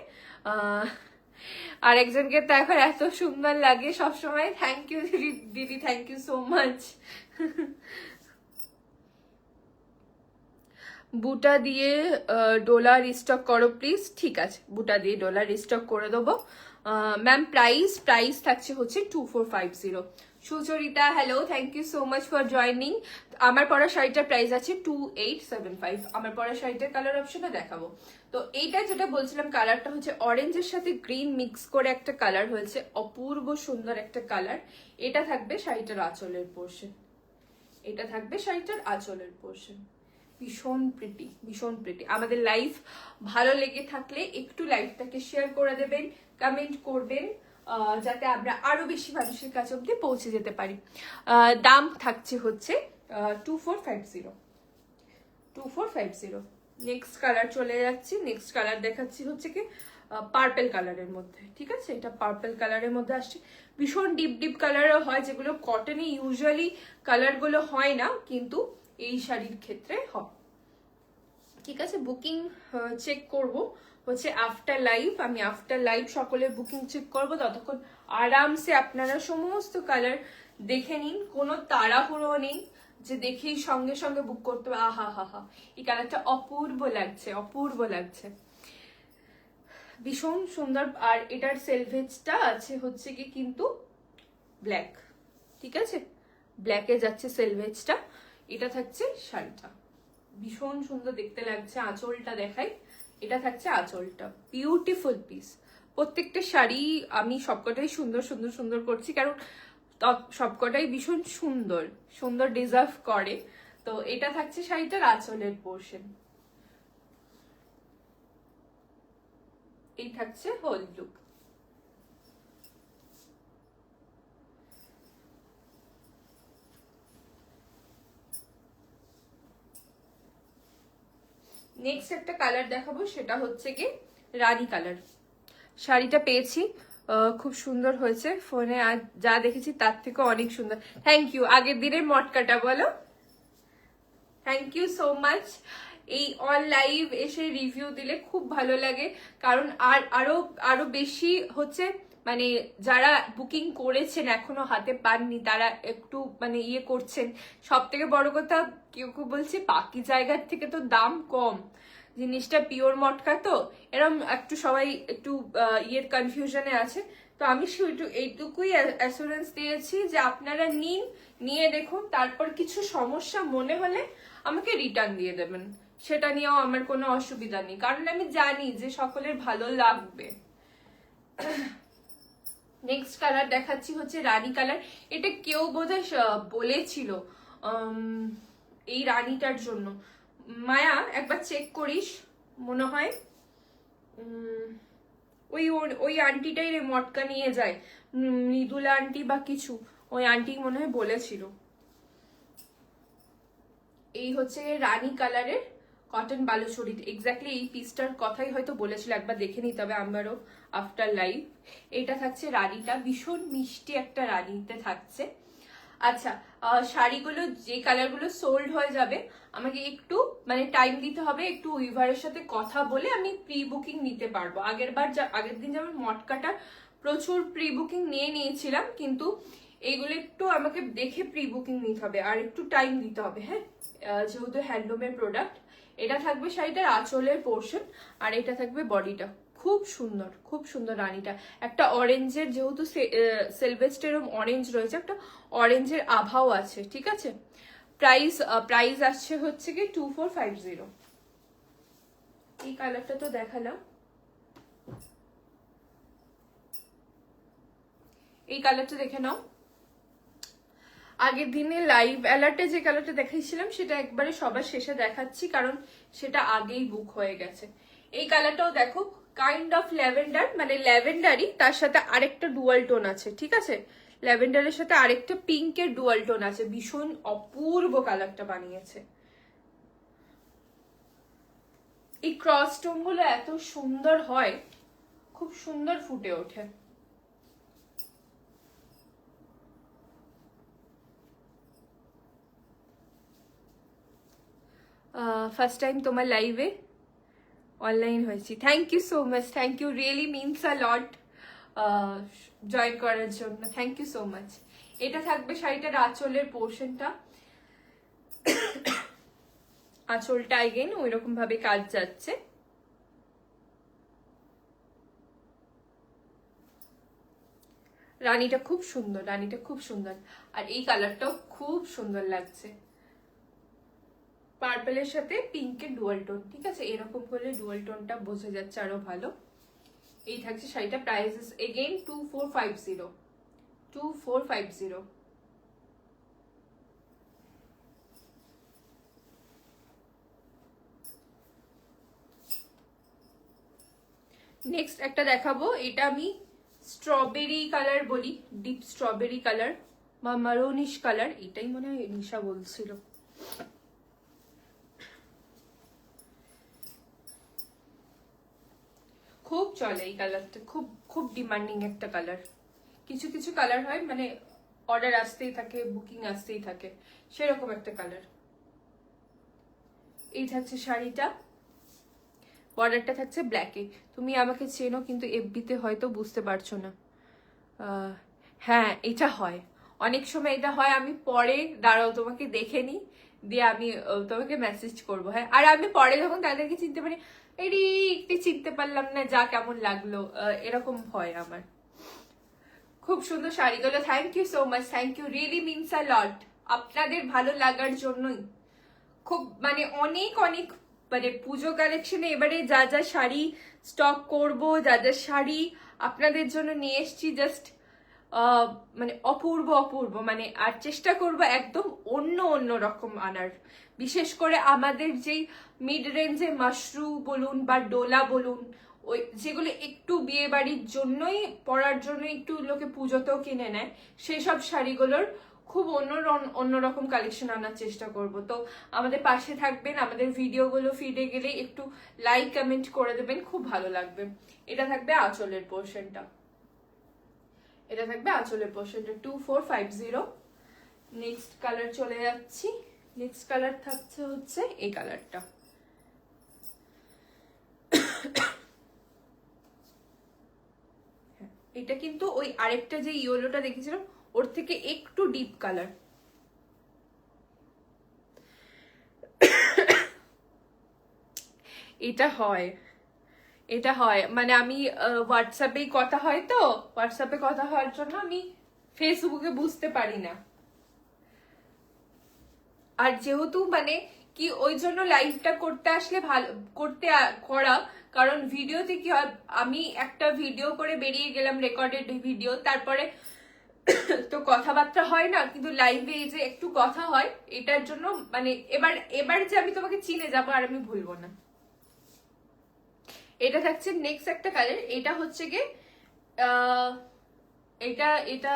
আর একজনকে তো এখন এত সুন্দর লাগে সবসময়। থ্যাংক ইউ দিদি, থ্যাংক ইউ সো মাচ। বুটা দিয়ে ডোলা রিস্টক করো প্লিজ। ঠিক আছে, বুটা দিয়ে ডোলা রিস্টক করে দেবো। ম্যাম প্রাইস থাকছে হচ্ছে 2450। Sucharita hello, thank you so much for joining. আমার পরা শাড়িটার প্রাইস আছে 2875। আমার পরা শাড়িটার কালার অপশনে দেখাবো। তো এইটা যেটা বলছিলাম, কালারটা হচ্ছে অরেঞ্জের সাথে গ্রিন মিক্স করে একটা কালার হয়েছে, অপূর্ব সুন্দর একটা কালার। এটা থাকবে শাড়িটার আঁচলের পোর্শন, এটা থাকবে শাড়িটার আঁচলের পোর্শন। ভীষণ প্রিটি, ভীষণ প্রিটি। আমাদের লাইভ ভালো লেগে থাকলে একটু লাইভটাকে শেয়ার করে দেবেন, কমেন্ট করবেন, যাতে আমরা আরো বেশি মানুষের কাছে অব্দি পৌঁছে যেতে পারি। দাম থাকছে হচ্ছে 2450। নেক্সট কালার চলে যাচ্ছি। নেক্সট কালার দেখাচ্ছি হচ্ছে কি পার্পেল কালারের মধ্যে, ঠিক আছে। এটা পার্পেল কালারের মধ্যে আসছে, ভীষণ ডিপ ডিপ কালারও হয়, যেগুলো কটনে ইউজুয়ালি কালারগুলো হয় না, কিন্তু এই শাড়ির ক্ষেত্রে হয়, ঠিক আছে। বুকিং চেক করব হচ্ছে আফটার লাইভ, আমি আফটার লাইভ সকলের বুকিং চেক করব। ততক্ষণ আরামসে আপনারা সমস্ত কালার দেখে নিন, কোনো তাড়াহুড়ো নেই যে দেখেই সঙ্গে সঙ্গে বুক করতে হবে। আহা হা হা, এই কালারটা অপূর্ব লাগছে, অপূর্ব লাগছে, ভীষণ সুন্দর। আর এটার সেলভেজটা আছে হচ্ছে কি কিন্তু ব্ল্যাক, ঠিক আছে, ব্ল্যাকে যাচ্ছে সেলভেজটা। এটা থাকছে শাড়িটা, ভীষণ সুন্দর দেখতে লাগছে। আঁচলটা দেখাই, এটা থাকছে আঁচলটা, বিউটিফুল পিস। প্রত্যেকটা শাড়ি আমি সবকটাই সুন্দর সুন্দর সুন্দর করছি, কারণ সবকটাই ভীষণ সুন্দর সুন্দর ডিজার্ভ করে। তো এটা থাকছে শাড়িটার আঁচলের পোর্শন, এই থাকছে হোল লুক। নেক্সট একটা কালার দেখাবো, সেটা হচ্ছে কি রানী কালার। শাড়িটা পেয়েছি খুব সুন্দর হয়েছে, ফোনে আর যা দেখেছি তার থেকে অনেক সুন্দর। Thank you. আগের দিনের মটকাটা বলো। Thank you so much. এই অন লাইভ এসে রিভিউ দিলে খুব ভালো লাগে, কারণ আরো আরো বেশি হচ্ছে মানে যারা বুকিং করেছেন এখনো হাতে পাননি তারা একটু মানে ইয়ে করছেন। সব থেকে বড় কথা কেউ কেউ বলছে বাকি জায়গার থেকে তো দাম কম, জিনিসটা পিওর মটকা তো এরম একটু সবাই একটু ইয়ের কনফিউশনে আছে। তো আমি এইটুকুই অ্যাসুরেন্স দিয়েছি যে আপনারা নিন, নিয়ে দেখুন, তারপর কিছু সমস্যা মনে হলে আমাকে রিটার্ন দিয়ে দেবেন, সেটা নিয়েও আমার কোনো অসুবিধা নেই, কারণ আমি জানি যে সকলের ভালো লাগবে। নেক্সট কালার দেখাচ্ছি হচ্ছে রানী কালার। এটা কেউ বোধহয় বলেছিল এই রানীটার জন্য। মায়া একবার চেক করিস, মনে হয় ওই ওই আন্টিটাই রে মটকা নিয়ে যায়, মৃদুলা আন্টি বা কিছু, ওই আন্টি মনে হয় বলেছিল। এই হচ্ছে রানী কালারের কটন বালুচরি, এক্স্যাক্টলি এই পিসটার কথাই হয়তো বলেছিল, একবার দেখে নিতে হবে আমারও আফটার লাইভ। এটা থাকছে রানীটা, ভীষণ মিষ্টি একটা রানীতে থাকছে। আচ্ছা, শাড়িগুলো যে কালারগুলো সোল্ড হয়ে যাবে আমাকে একটু মানে টাইম দিতে হবে, একটু উইভারের সাথে কথা বলে আমি প্রি বুকিং নিতে পারবো। আগের দিন যেমন মটকাটা প্রচুর প্রি বুকিং নিয়ে নিয়েছিলাম, কিন্তু এইগুলো একটু আমাকে দেখে প্রি বুকিং নিতে হবে আর একটু টাইম দিতে হবে। হ্যাঁ, যেহেতু হ্যান্ডলুমের প্রোডাক্ট। এটা থাকবে শাড়িটার আঁচলের পোর্শন, আর এটা থাকবে বডিটা। খুব সুন্দর, খুব সুন্দর রানীটা। একটা অরেঞ্জের, যেহেতু সেলভেস্টের অরেঞ্জ রয়েছে, একটা অরেঞ্জের আভাও আছে, ঠিক আছে। প্রাইস আসছে হচ্ছে কি 2450। এই কালারটা তো দেখালাম, এই কালারটা দেখে নাও। আগের দিনে লাইভ অ্যালার্টে যে কালারটা দেখাইছিলাম সেটা একবারে সবার শেষে দেখাচ্ছি, কারণ সেটা আগেই বুক হয়ে গেছে। এই কালারটাও দেখো, কাইন্ড অফ ল্যাভেন্ডার, মানে ল্যাভেন্ডারই, তার সাথে আরেকটা ডুয়াল টোন আছে, ঠিক আছে। ল্যাভেন্ডারের সাথে আরেকটা পিঙ্কের ডুয়াল টোন আছে, ভীষণ অপূর্ব কালারটা বানিয়েছে। এই ক্রস টোন গুলো এত সুন্দর হয়, খুব সুন্দর ফুটে ওঠে। ফার্স্ট টাইম তোমার লাইভে অনলাইন হয়েছি, thank you so much, thank you, really means a lot join করার জন্য, থ্যাংক ইউ সো মাচ। এটা থাকবে শাড়িটার আঁচলের পোর্শনটা, আঁচলটা এগেন ওই রকম ভাবে কাজ যাচ্ছে। রানীটা খুব সুন্দর, রানীটা খুব সুন্দর, আর এই কালারটাও খুব সুন্দর লাগছে, পার্পলের সাথে পিঙ্কের ডুয়াল টোন, ঠিক আছে। এরকম করলে ডুয়াল টোনটা বোঝা যাচ্ছে আরো ভালো। এই থাকছে শাড়িটা, প্রাইস এগেইন 2450, 2450। নেক্সট একটা দেখাবো, এটা আমি স্ট্রবেরি কালার বলি, ডিপ স্ট্রবেরি কালার বা মারুনিশ কালার, এটাই মনে হয় নিশা বলছিল। খুব চলে এই কালারটা, খুব খুব ডিমান্ডিং একটা কালার। কিছু কিছু কালার হয় মানে অর্ডার আসতেই থাকে, বুকিং আসতেই থাকে, সেরকম একটা কালার। এই থাকছে শাড়িটা, বর্ডারটা থাকছে ব্ল্যাকে। তুমি আমাকে চেনো কিন্তু এফবিতে হয়তো বুঝতে পারছো না। হ্যাঁ, এটা হয়, অনেক সময় এটা হয়। আমি পরে দাঁড়াও তোমাকে দেখে নি, দিয়ে আমি তোমাকে মেসেজ করবো। হ্যাঁ, আর আমি পরে যখন তাদেরকে চিনতে পারি, এটি একটু চিনতে পারলাম না, যা কেমন লাগলো, এরকম হয় আমার। খুব সুন্দর শাড়িগুলো, thank you so much, thank you, really means a lot. আপনাদের ভালো লাগার জন্যই খুব মানে অনেক অনেক মানে পুজো কালেকশনে এবারে যা যা শাড়ি স্টক করব, যা যা শাড়ি আপনাদের জন্য নিয়ে এসছি, জাস্ট মানে অপূর্ব অপূর্ব, মানে আর চেষ্টা করব একদম অন্য অন্য রকম আনার। বিশেষ করে আমাদের যেই মিড রেঞ্জে মাশরু বলুন বা ডোলা বলুন, ওই যেগুলো একটু বিয়ে বাড়ির জন্যই, পরার জন্য একটু লোকে পুজোতেও কিনে নেয়, সেই সব শাড়িগুলোর খুব অন্যরকম কালেকশন আনার চেষ্টা করব। তো আমাদের পাশে থাকবেন, আমাদের ভিডিওগুলো ফিডে গেলে একটু লাইক কমেন্ট করে দেবেন, খুব ভালো লাগবে। এটা থাকবে আঁচলের পোর্শনটা। এটা থাকবে আঁচলের পোর্শনটা 2450। নেক্সট কালার চলে যাচ্ছি। নেক্সট কালার থাকছে হচ্ছে এই কালারটা। এটা কিন্তু ওই আরেকটা যে ইয়েলোটা দেখেছিলাম ওর থেকে একটু ডিপ কালার। এটা হয়, এটা হয়, মানে আমি হোয়াটসঅ্যাপেই কথা হয়, তো হোয়াটসঅ্যাপে কথা হওয়ার জন্য আমি ফেসবুকে বুঝতে পারি না। আর যেহেতু মানে কি ওই জন্য লাইভটা করতে আসলে ভালো করা, কারণ ভিডিওতে কি হয়, আমি একটা ভিডিও করে বেরিয়ে গেলাম, রেকর্ডেড ভিডিও, তারপরে তো কথাবার্তা হয় না, কিন্তু লাইভে এই যে একটু কথা হয়, এটার জন্য মানে এবার যে আমি তোমাকে চিনে যাবো আর আমি ভুলবো না। এটা থাকছে নেক্সট একটা কালার। এটা হচ্ছে গিয়ে এটা এটা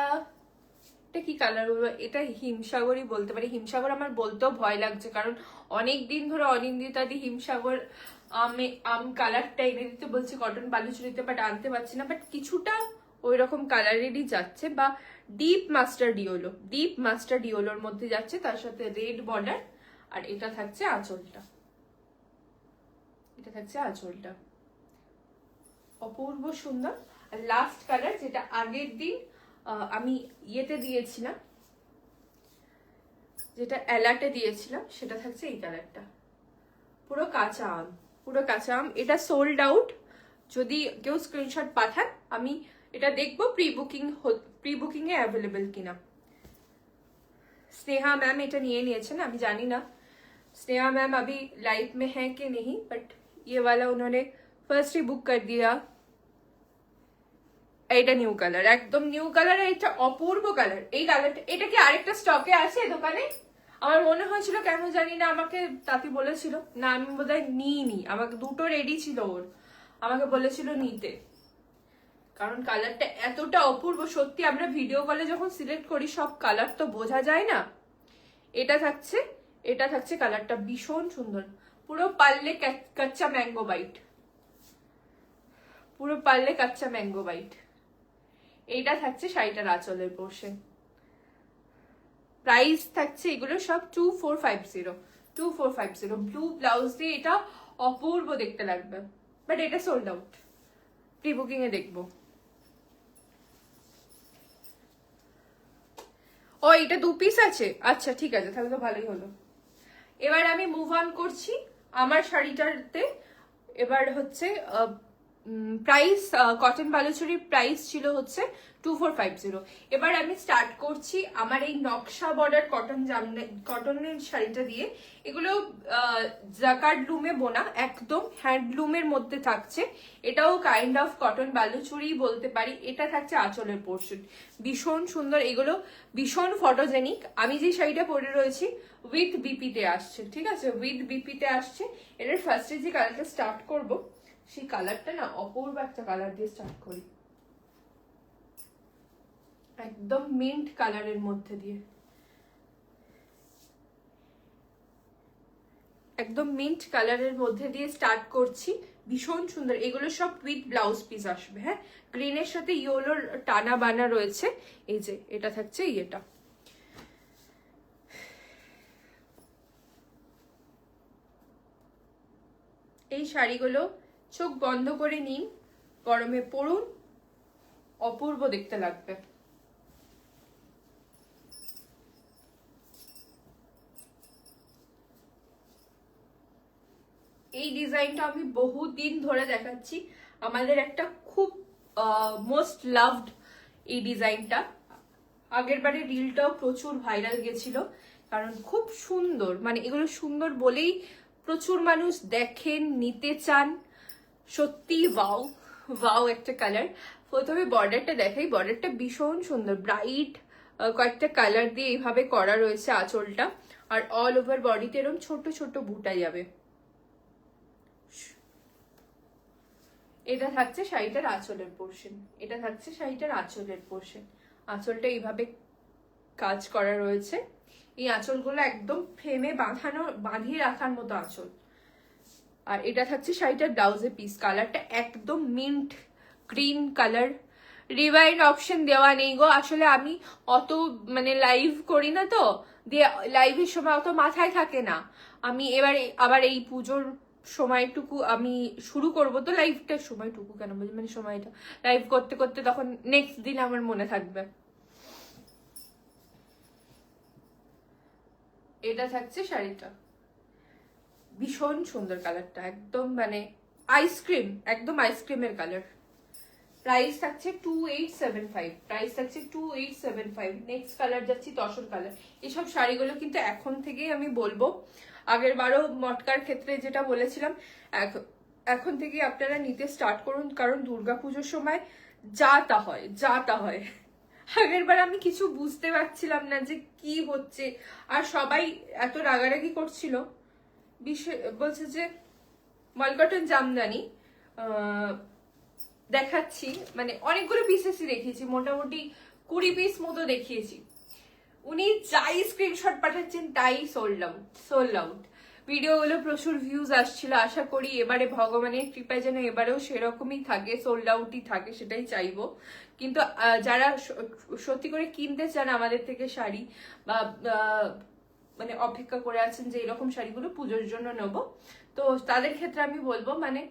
এটা কি কালার বলবো, এটা হিমসাগরই বলতে পারি। হিমসাগর আমার বলতেও ভয় লাগছে, কারণ অনেক দিন ধরে অনিন্দিতাদি হিমসাগর কালারটা এনে দিতে বলছে কটন বালুচুরিতে, বাট আনতে পারছি না। বাট কিছুটা ওই রকম কালারেরই যাচ্ছে, বা ডিপ মাস্টার্ড ইয়েলোর মধ্যে যাচ্ছে, তার সাথে রেড বর্ডার। আর এটা থাকছে আঁচলটা, এটা থাকছে আঁচলটা, অপূর্ব সুন্দর। আর লাস্ট কালার যেটা আগের দিন আমি ইয়েতে দিয়েছিলাম, যেটা অ্যালার্টে দিয়েছিলাম, সেটা থাকছে এই কালারটা, পুরো কাঁচা আম, পুরো কাঁচা আম। এটা সোল্ড আউট, যদি কেউ স্ক্রিনশট পাঠান আমি এটা দেখবো প্রি বুকিং এ অ্যাভেলেবেল কিনা। स्नेहा मैम এটা নিয়ে নিয়েছেন, আমি জানি না स्नेहा मैम अभी लाइव में है कि नहीं, बट ये वाला उन्होंने फर्स्ट ही बुक कर दिया। এটা নিউ কালার, একদম নিউ কালার, এটা অপূর্ব কালার। এই কালারটা, এটা কি আরেকটা স্টকে আছে দোকানে? আমার মনে হয়েছিল, কেন জানি না, আমাকে তাতি বলেছিল, না আমি বোধহয় নিইনি, আমাকে দুটো রেডি ছিল ওর, আমাকে বলেছিল নিতে, কারণ কালারটা এতটা অপূর্ব। সত্যি আমরা ভিডিও কলে যখন সিলেক্ট করি সব কালার তো বোঝা যায় না। এটা থাকছে কালারটা ভীষণ সুন্দর, পুরো পারলে কাচ্চা ম্যাঙ্গো বাইট, পুরো পারলে কাচ্চা ম্যাঙ্গো বাইট। এইটা থাকছে শাড়িটার আঁচলের পোর্শন। প্রাইস থাকছে এগুলো সব 2450। ব্লু ব্লাউজ দিয়ে এটা অপূর্ব দেখতে লাগবে, বাট এটা সোল্ড আউট, প্রি বুকিং এ দেখবো। ও এটা 2 পিস আছে, আচ্ছা ঠিক আছে, তাহলে তো ভালোই হলো। এবার আমি মুভ অন করছি আমার শাড়িটাতে। এবার হচ্ছে প্রাইস, কটন বালুচুরির প্রাইস ছিল হচ্ছে 2450। এবার আমি স্টার্ট করছি আমার এই নকশা বর্ডার কটনের শাড়িটা দিয়ে। এগুলো জাকার্ড লুমে বোনা, একদম হ্যান্ডলুমের মধ্যে থাকছে। এটাও কাইন্ড অফ কটন বালুচুরি বলতে পারি। এটা থাকছে আঁচলের পোর্শন, ভীষণ সুন্দর, এগুলো ভীষণ ফটোজেনিক। আমি যে শাড়িটা পরে রয়েছি উইথ বিপিতে আসছে, ঠিক আছে, উইথ বিপিতে আসছে। এটার ফার্স্টে যে কালারটা স্টার্ট করব, সেই কালারটা না অপূর্ব একটা কালার দিয়ে স্টার্ট করি, একদম মিন্ট কালারের মধ্যে দিয়ে, একদম মিন্ট কালারের মধ্যে দিয়ে স্টার্ট করছি। ভীষণ সুন্দর, এগুলো সব উইথ ব্লাউজ পিস আসবে। হ্যাঁ, গ্রিনের সাথে ইয়েলোর টানা বানা রয়েছে। এই যে এটা থাকছে ইয়েটা, এই শাড়িগুলো চোখ বন্ধ করে নিন, গরমে পরুন, অপূর্ব দেখতে লাগবে। এই ডিজাইনটা আমি বহুদিন ধরে দেখাচ্ছি, আমাদের একটা খুব মোস্ট লাভড এই ডিজাইনটা। আগের বারে রিলটাও প্রচুর ভাইরাল গেছিল, কারণ খুব সুন্দর, মানে এগুলো সুন্দর বলেই প্রচুর মানুষ দেখেন, নিতে চান। সত্যি ওয়াও ওয়াও একটা কালার। প্রথমে বর্ডারটা দেখাই, বর্ডারটা ভীষণ সুন্দর, ব্রাইট কয়েকটা কালার দিয়ে এইভাবে করা রয়েছে আঁচলটা। আর অল ওভার বডিতে এরকম ছোট ছোট বুটা যাবে। এটা থাকছে শাড়িটার আঁচলের পোর্শন, এটা থাকছে শাড়িটার আঁচলের পোর্শন। আঁচলটা এইভাবে কাজ করা রয়েছে। এই আঁচলগুলো একদম ফ্রেমে বাঁধিয়ে রাখার মতো আঁচল। আর এটা থাকছে শাড়িটার ব্লাউজের পিস, কালারটা একদম mint green colour, rewind option দেওয়া নেই গো। আসলে আমি অত মানে লাইভ করি না, তো দিয়ে লাইভের সময় অত মাথায় থাকে না। আমি এবারে আবার এই পুজোর সময়টুকু আমি শুরু করব, তো লাইভটা সময়টুকু কেন বলি, মানে সময়টা লাইভ করতে করতে তখন নেক্সট দিন আমার মনে থাকবে। এটা থাকছে শাড়িটা, ভীষণ সুন্দর কালারটা, একদম মানে আইসক্রিম, একদম আইসক্রিমের কালার। প্রাইস থাকছে 2875, প্রাইস থাকছে 2875। নেক্সট কালার যাচ্ছি তসর কালার। এসব শাড়িগুলো কিন্তু এখন থেকেই আমি বলবো, আগের বারও মটকার ক্ষেত্রে যেটা বলেছিলাম, এখন থেকে আপনারা নিতে স্টার্ট করুন, কারণ দুর্গাপুজোর সময় যা তা হয়, যা তা হয়। আগের বার আমি কিছু বুঝতে পারছিলাম না যে কি হচ্ছে, আর সবাই এত রাগারাগি করছিল। বলছে যে মলকটন জামদানি দেখাচ্ছি, মানে অনেকগুলো পিসেসই দেখিয়েছি, মোটামুটি 20 পিস মতো দেখিয়েছি। উনি যাই স্ক্রিনশট পাঠাচ্ছেন তাই সোল্ড আউট, সোল্ড আউট। ভিডিওগুলো প্রচুর ভিউজ আসছিল, আশা করি এবারে ভগবানের কৃপায় যেন এবারেও সেরকমই থাকে, সোল্ড আউটই থাকে, সেটাই চাইবো। কিন্তু যারা সত্যি করে কিনতে চান আমাদের থেকে শাড়ি, বা মানে অপেক্ষা করে আছেন যে এরকম শাড়িগুলো পুজোর জন্য নেব, তো তাদের ক্ষেত্রে আমি বলবো মানে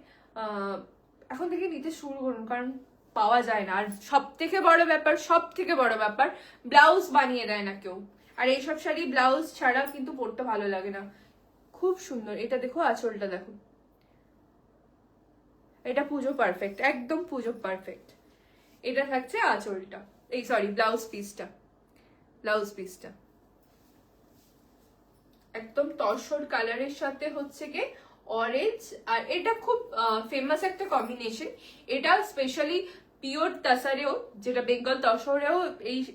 এখন থেকে নিতে শুরু করুন, কারণ পাওয়া যায় না। আর সব থেকে বড় ব্যাপার ব্লাউজ বানিয়ে দেয় না কেউ, আর এইসব শাড়ি ব্লাউজ ছাড়া কিন্তু পরতে ভালো লাগে না। খুব সুন্দর, এটা দেখো আঁচলটা দেখো, এটা পুজো পারফেক্ট, একদম পুজো পারফেক্ট। এটা থাকছে আঁচলটা, এই সরি ব্লাউজ পিসটা, ব্লাউজ পিসটা একদম তসর কালারের সাথে হচ্ছে কি অরেঞ্জ, আর এটা খুব ফেমাস একটা কম্বিনেশন। এটা স্পেশালি পিওর তাসারেও, যেটা বেঙ্গল তসরেও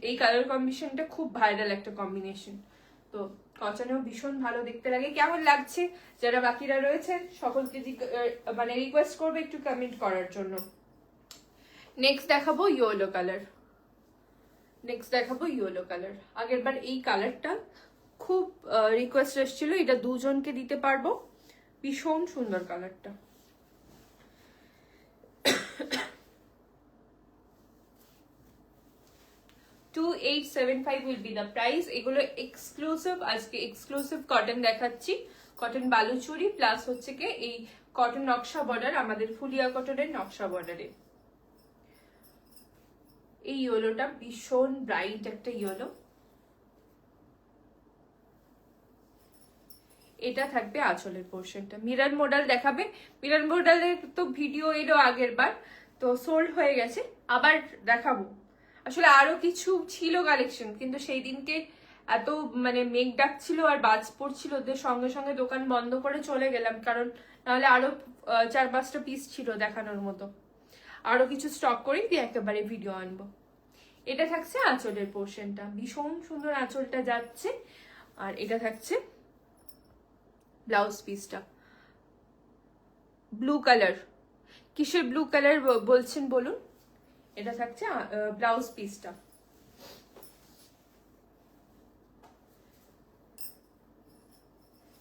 এই কালার কম্বিনেশনটা খুব ভাইরাল একটা কম্বিনেশন। তো কচনেও ভীষণ ভালো দেখতে লাগে। কেমন লাগছে যারা বাকিরা রয়েছে সকলকে মানে রিকোয়েস্ট করবে একটু কমেন্ট করার জন্য। নেক্সট দেখাবো ইয়েলো কালার, নেক্সট দেখাবো ইয়েলো কালার। আগের বার এই কালারটা খুব রিকোয়েস্ট এসেছিল, এটা দুজনকে দিতে পারবো, ভীষণ সুন্দর কালারটা। $2875 will be the price। এগুলো এক্সক্লুসিভ, আজকে এক্সক্লুসিভ কটন দেখাচ্ছি, কটন বালুচুরি প্লাস হচ্ছে কি এই কটন নকশা বর্ডার, আমাদের ফুলিয়া কটনের নকশা বর্ডারে। এই ইয়েলোটা ভীষণ ব্রাইট একটা ইয়েলো। এটা থাকবে আঁচলের পোর্শনটা, মিরর মডেল দেখাবে। মিরর মডেলের তো ভিডিও এলো আগের বার, তো সোল্ড হয়ে গেছে, আবার দেখাবো। আসলে আরো কিছু ছিল কালেকশন, কিন্তু সেই দিনকে এত মানে মেঘ ডাকছিল আর বাজ পড়ছিল, ওদের সঙ্গে সঙ্গে দোকান বন্ধ করে চলে গেলাম, কারণ নাহলে আরো 4-5টা পিস ছিল দেখানোর মতো। আরো কিছু স্টক করে দিয়ে একেবারে ভিডিও আনবো। এটা থাকছে আঁচলের পোর্শনটা, ভীষণ সুন্দর আঁচলটা যাচ্ছে। আর এটা থাকছে ব্লাউজ পিসটা, ব্লু কালার। কিসের ব্লু কালার বলছেন বলুন? এটা থাকছে ব্লাউজ পিসটা।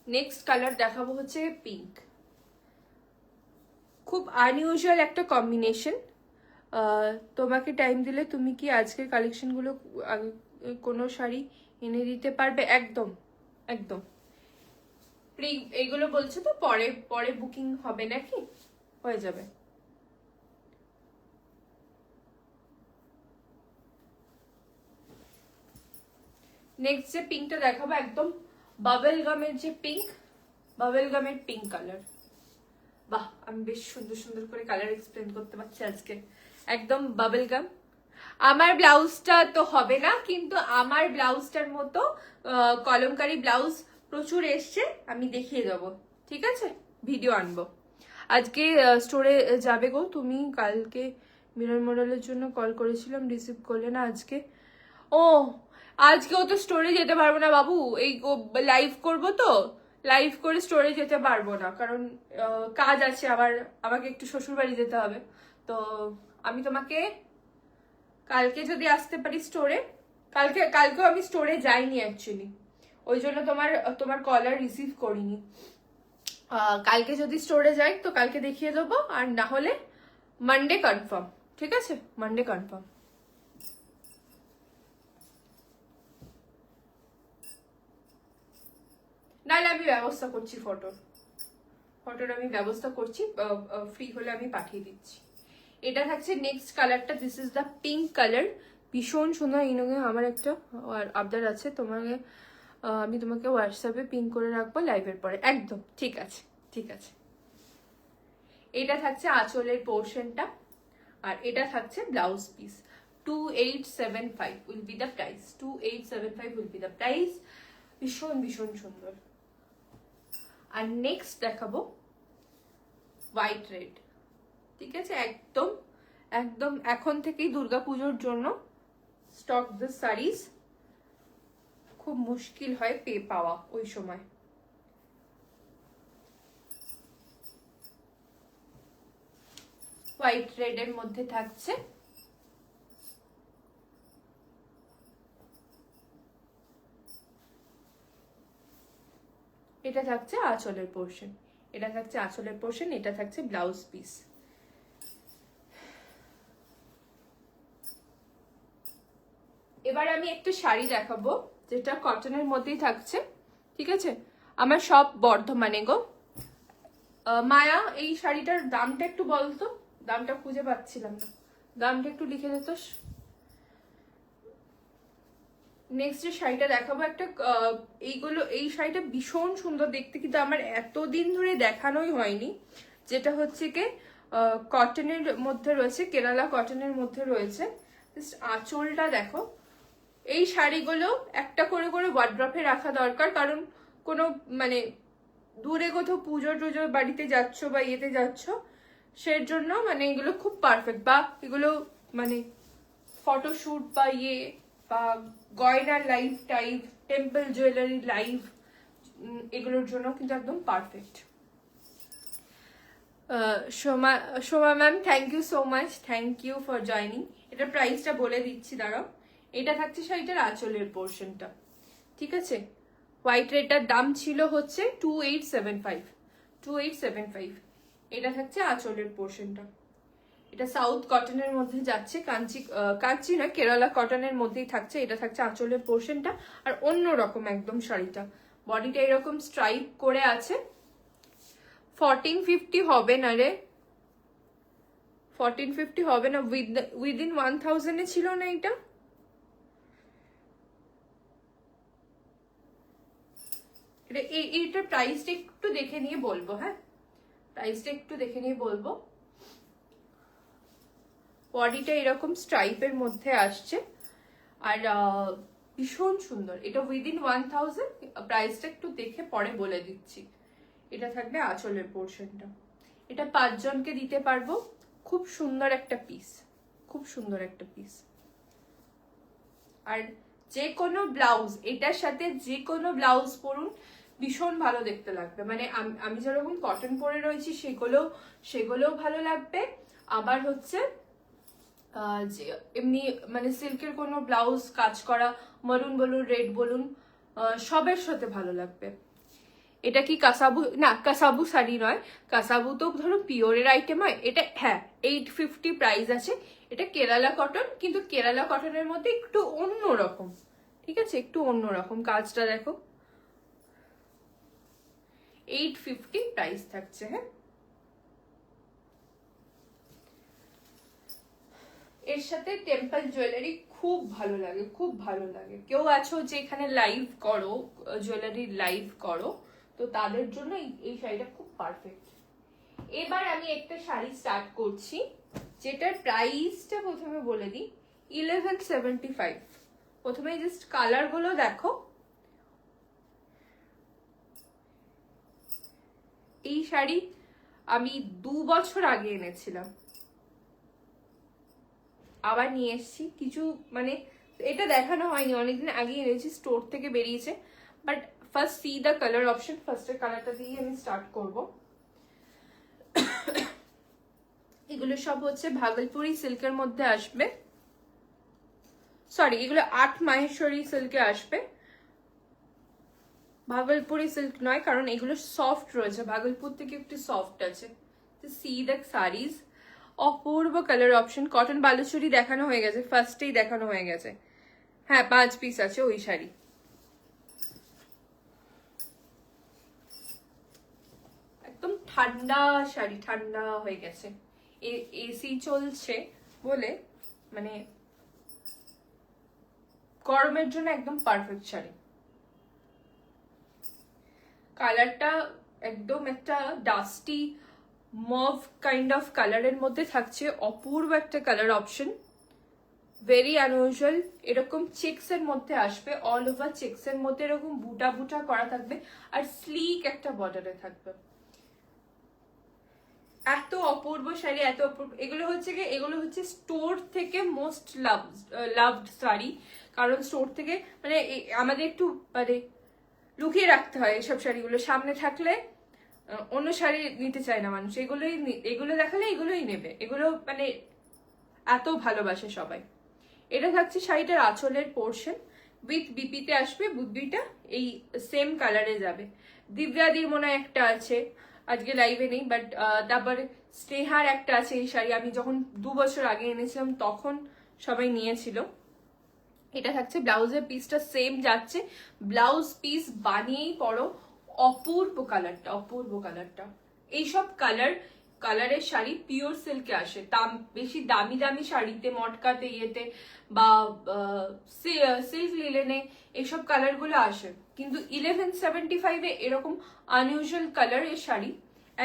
নেক্সট কালার দেখাবো হচ্ছে পিঙ্ক, খুব আনইউজুয়াল একটা কম্বিনেশন। তোমাকে টাইম দিলে তুমি কি আজকের কালেকশনগুলো কোনো শাড়ি এনে দিতে পারবে? একদম একদম। এইগুলো বলছো তো পরে পরে বুকিং হবে নাকি? হয়ে যাবে। নেক্সট যে পিঙ্কটা দেখাবো একদম বাবেল গামের যে পিঙ্ক, বাবেল গামের পিঙ্ক কালার। বাহ, আমি বেশ সুন্দর সুন্দর করে কালার এক্সপ্লেন করতে পারছি আজকে। একদম বাবেল গাম। আমার ব্লাউজটা তো হবে না, কিন্তু আমার ব্লাউজটার মতো কলমকারি ব্লাউজ প্রচুর এসছে, আমি দেখিয়ে দেবো, ঠিক আছে? ভিডিও আনবো। আজকে স্টোরে যাবে গো তুমি? কালকে মিরর মডেলের জন্য কল করেছিলাম, রিসিভ করলে না আজকে। ও আজকেও তো স্টোরে যেতে পারবো না বাবু, এই লাইভ করব তো, লাইভ করে স্টোরে যেতে পারবো না, কারণ কাজ আছে, আবার আমাকে একটু শ্বশুর বাড়ি যেতে হবে। তো আমি তোমাকে কালকে যদি আসতে পারি স্টোরে, কালকেও আমি স্টোরে যাইনি অ্যাকচুয়ালি, ওই জন্য তোমার কল আর রিসিভ করিনি। কালকে যদি স্টোরে যাই তো কালকে দেখিয়ে দেবো, আর না হলে মানডে কনফার্ম, ঠিক আছে, মানডে কনফার্ম। নাহলে আমি ব্যবস্থা করছি ফটোর আমি ব্যবস্থা করছি, ফ্রি হলে আমি পাঠিয়ে দিচ্ছি। এটা থাকছে নেক্সট কালারটা, this is the pink colour, ভীষণ সুন্দর। ইনগে আমার একটা আবদার আছে তোমাকে, আমি তোমাকে হোয়াটসঅ্যাপে পিং করে রাখবো লাইভের পরে, একদম ঠিক আছে ঠিক আছে। এটা থাকছে আঁচলের পোর্শনটা, আর এটা থাকছে blouse piece. 2875 will be the price, 2875 will be the price. ভীষণ ভীষণ সুন্দর। আর নেক্সট দেখাবো হোয়াইট রেড, ঠিক আছে, একদম একদম এখন থেকেই দুর্গাপুজোর জন্য স্টক দিস শাড়িজ, খুব মুশকিল হয় পাওয়া ওই সময়। হোয়াইট রেড এর মধ্যে থাকছে এটা থাকছে আঁচলের পোর্শন, এটা থাকছে আঁচলের পোর্শন, এটা থাকছে ব্লাউজ পিস। এবার আমি একটা শাড়ি দেখাবো যেটা কটনের মধ্যেই থাকছে, ঠিক আছে, আমার সব বর্ধমানে গো। মায়া এই শাড়িটার দামটা একটু বলতো, দামটা খুঁজে পাচ্ছিলাম না, দামটা একটু লিখে দিত। নেক্সট যে শাড়িটা দেখাবো একটা, এই শাড়িটা ভীষণ সুন্দর দেখতে, কিন্তু আমার এতদিন ধরে দেখানোই হয়নি। যেটা হচ্ছে কি কটনের মধ্যে রয়েছে, কেরালা কটনের মধ্যে রয়েছে। জাস্ট আঁচলটা দেখো। এই শাড়িগুলো একটা করে করে ওয়ার্ড্রপে রাখা দরকার, কারণ কোনো মানে দূরে কোথাও পুজো টুজো বাড়িতে যাচ্ছ বা ইয়েতে যাচ্ছ, সের জন্য মানে এগুলো খুব পারফেক্ট। বা এগুলো মানে ফটোশুট বা ইয়ে বা গয়নার live type, temple jewellery live, এগুলোর জন্য কিন্তু একদম perfect. Soma ma'am thank you so much, thank you for joining. এটার প্রাইসটা বলে দিচ্ছি, দাঁড়াও। এটা থাকছে শাড়িটার আঁচলের পোর্শনটা, ঠিক আছে। হোয়াইট রেডটার দাম ছিল হচ্ছে 2875। এটা থাকছে আঁচলের পোর্শনটা। এটা সাউথ কটনের মধ্যে যাচ্ছে, কাঞ্চি নয়, কেরালা কটনের মধ্যেই থাকছে। এটা থাকছে আঁচলের পোর্শনটা। আর অন্য রকম একদম শাড়িটা, বডিটা এরকম স্ট্রাইপ করে আছে। 1450 হবে না রে, 1450 হবে না, উইদিন 1000 এ ছিল না এটা। এইটার প্রাইসটা একটু দেখে নিয়ে বলবো, হ্যাঁ, প্রাইসটা একটু দেখে নিয়ে বলবো। বডিটা এরকম স্ট্রাইপের মধ্যে আসছে, আর ভীষণ সুন্দর। এটা উইদিন 1000, প্রাইসটা একটু দেখে পরে বলে দিচ্ছি। এটা থাকবে আঁচলের পোর্শনটা। এটা 5 জনকে দিতে পারবো। খুব সুন্দর একটা পিস, খুব সুন্দর একটা পিস। আর যে কোনো ব্লাউজ, এটার সাথে যে কোনো ব্লাউজ পরুন, ভীষণ ভালো দেখতে লাগবে। মানে আমি যেরকম কটন পরে রয়েছি সেগুলোও ভালো লাগবে। আবার হচ্ছে যে এমনি মানে সিল্কের কোনো ব্লাউজ কাজ করা, মারুন বলুন রেড বলুন, সবের সাথে ভালো লাগবে। এটা কি কাসাবু? না, কাসাবু শাড়ি নয়, কাসাবু তো ধরো পিওরের আইটেম হয়। এটা হ্যাঁ 850 প্রাইস আছে। এটা কেরালা কটন, কিন্তু কেরালা কটনের মধ্যে একটু অন্যরকম, ঠিক আছে, একটু অন্যরকম। কাজটা দেখো, 850 প্রাইস থাকছে। হ্যাঁ, এর সাথে টেম্পল জুয়েলারি খুব ভালো লাগে, খুব ভালো লাগে। কেউ আছো যে এখানে লাইভ করো, জুয়েলারি লাইভ করো, তো তাদের জন্য এই শাড়িটা খুব পারফেক্ট। এবার আমি একটা শাড়ি স্টার্ট করছি, যেটার প্রাইসটা প্রথমে বলে দিই, 1175। প্রথমে জাস্ট কালার গুলো দেখো। এই শাড়ি আমি 2 বছর আগে এনেছিলাম, আবার নিয়ে এসেছি। কিছু মানে এটা দেখানো হয়নি, অনেকদিন আগে এনেছি, স্টোর থেকে বেরিয়েছে। But first C the colour option. ফার্স্টের কালারটা দিয়ে আমি স্টার্ট করব। এগুলো সব হচ্ছে ভাগলপুরি সিল্কের মধ্যে আসবে, সরি এগুলো 8 মাহেশ্বরী সিল্কে আসবে, ভাগলপুরি সিল্ক নয়, কারণ এগুলো সফট রয়েছে, ভাগলপুর থেকে একটু সফট আছে। C the series, Apurba colour option. Cotton Baluchari দেখানো হয়ে গেছে, ফার্স্টেই দেখানো হয়ে গেছে। হ্যাঁ 5 পিস আছে ওই শাড়ি। একদম ঠান্ডা শাড়ি, ঠান্ডা হয়ে গেছে, এসি চলছে বলে মানে গরমের জন্য একদম পারফেক্ট শাড়ি। কালারটা একদম একটা ডাস্টি মভ কাইন্ড অফ কালারের মধ্যে থাকছে, অপূর্ব একটা কালার অপশন, ভেরি আনইউজুয়াল। এরকম চেক্স এর মধ্যে আসবে, অল ওভার চেক্স এর মধ্যে এরকম বুটা বুটা করা থাকবে, আর স্লিক একটা বর্ডারে থাকবে। এত অপূর্ব শাড়ি, এত অপূর্ব। এগুলো হচ্ছে স্টোর থেকে মোস্ট লাভড শাড়ি, কারণ স্টোর থেকে মানে আমাদের একটু মানে লুকিয়ে রাখতে হয় এসব শাড়িগুলো, সামনে থাকলে অন্য শাড়ি নিতে চায় না মানুষ, এগুলো দেখালে এগুলোই নেবে, এগুলো মানে এত ভালোবাসে সবাই। এটা থাকছে শাড়িটার আঁচলের পোর্শন, উইথ বিপিতে আসবে, বুদ্ধিটা এই সেম কালারে যাবে। দিব্যাদির মনে হয় একটা আছে, আজকে লাইভে নেই, বাট তারপরে স্নেহার একটা আছে এই শাড়ি, আমি যখন 2 বছর আগে এনেছিলাম তখন সবাই নিয়েছিল। এটা থাকছে ব্লাউজের পিসটা সেম যাচ্ছে, ব্লাউজ পিস বানিয়েই পরো। অপূর্ব কালারটা, অপূর্ব কালারটা। এইসব কালারের শাড়ি পিওর সিল্কে আসে, বেশি দামি দামি শাড়িতে, মটকাতে, ইয়েতে বা সিল্ক লিলেনে এইসব কালারগুলো আসে, কিন্তু 1175-এ এরকম আনইউজুয়াল কালারের শাড়ি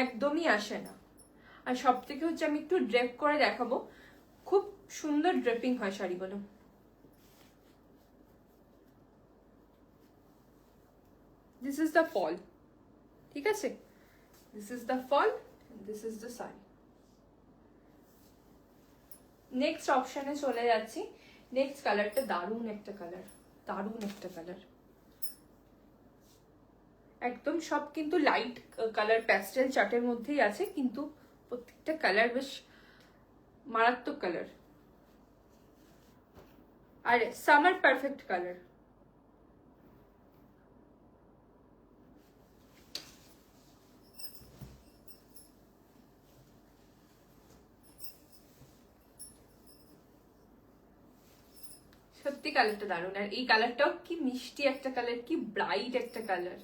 একদমই আসে না। আর সব থেকে হচ্ছে আমি একটু ড্রেপ করে দেখাবো, খুব সুন্দর ড্রেপিং হয় শাড়িগুলো। দিস ইজ দ্য ফল, ঠিক আছে, this is the fall, this is the sari. Next অপশনে চলে যাচ্ছি। নেক্সট কালারটা দারুণ একটা কালার, দারুণ একটা কালার, একদম সব কিন্তু লাইট কালার প্যাস্টেল চার্টের মধ্যেই আছে, কিন্তু প্রত্যেকটা কালার বেশ মারাত্মক কালার, আর সামার পারফেক্ট কালার। সত্যি কালারটা দারুণ, আর এই কালারটাও কি মিষ্টি একটা কালার, কি ব্রাইট একটা কালার।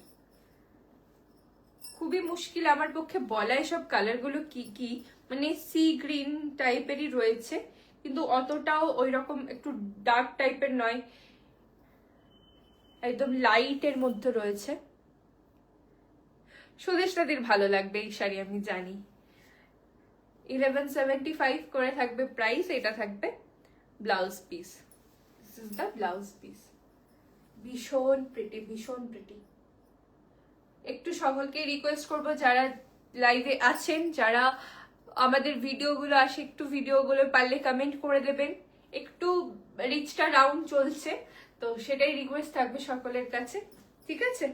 খুবই মুশকিল আমার পক্ষে বলা এসব কালারগুলো কি কি, মানে সি গ্রিন টাইপেরই রয়েছে, কিন্তু অতটাও ওই রকম একটু ডার্ক টাইপের নয়, একদম লাইটের মধ্যে রয়েছে। সুদেশনাদির ভালো লাগবে এই শাড়ি আমি জানি। 1175 করে থাকবে প্রাইস, এটা থাকবে blouse piece, this is the blouse piece. ভীষণ প্রিটি, ভীষণ প্রিটি। একটু সকলকে রিকোয়েস্ট করবো যারা লাইভে আছেন, যারা আমাদের ভিডিওগুলো আসে, একটু ভিডিওগুলো পারলে কমেন্ট করে দেবেন, একটু রিচটা ডাউন চলছে, তো সেটাই রিকোয়েস্ট থাকবে সকলের কাছে, ঠিক আছে।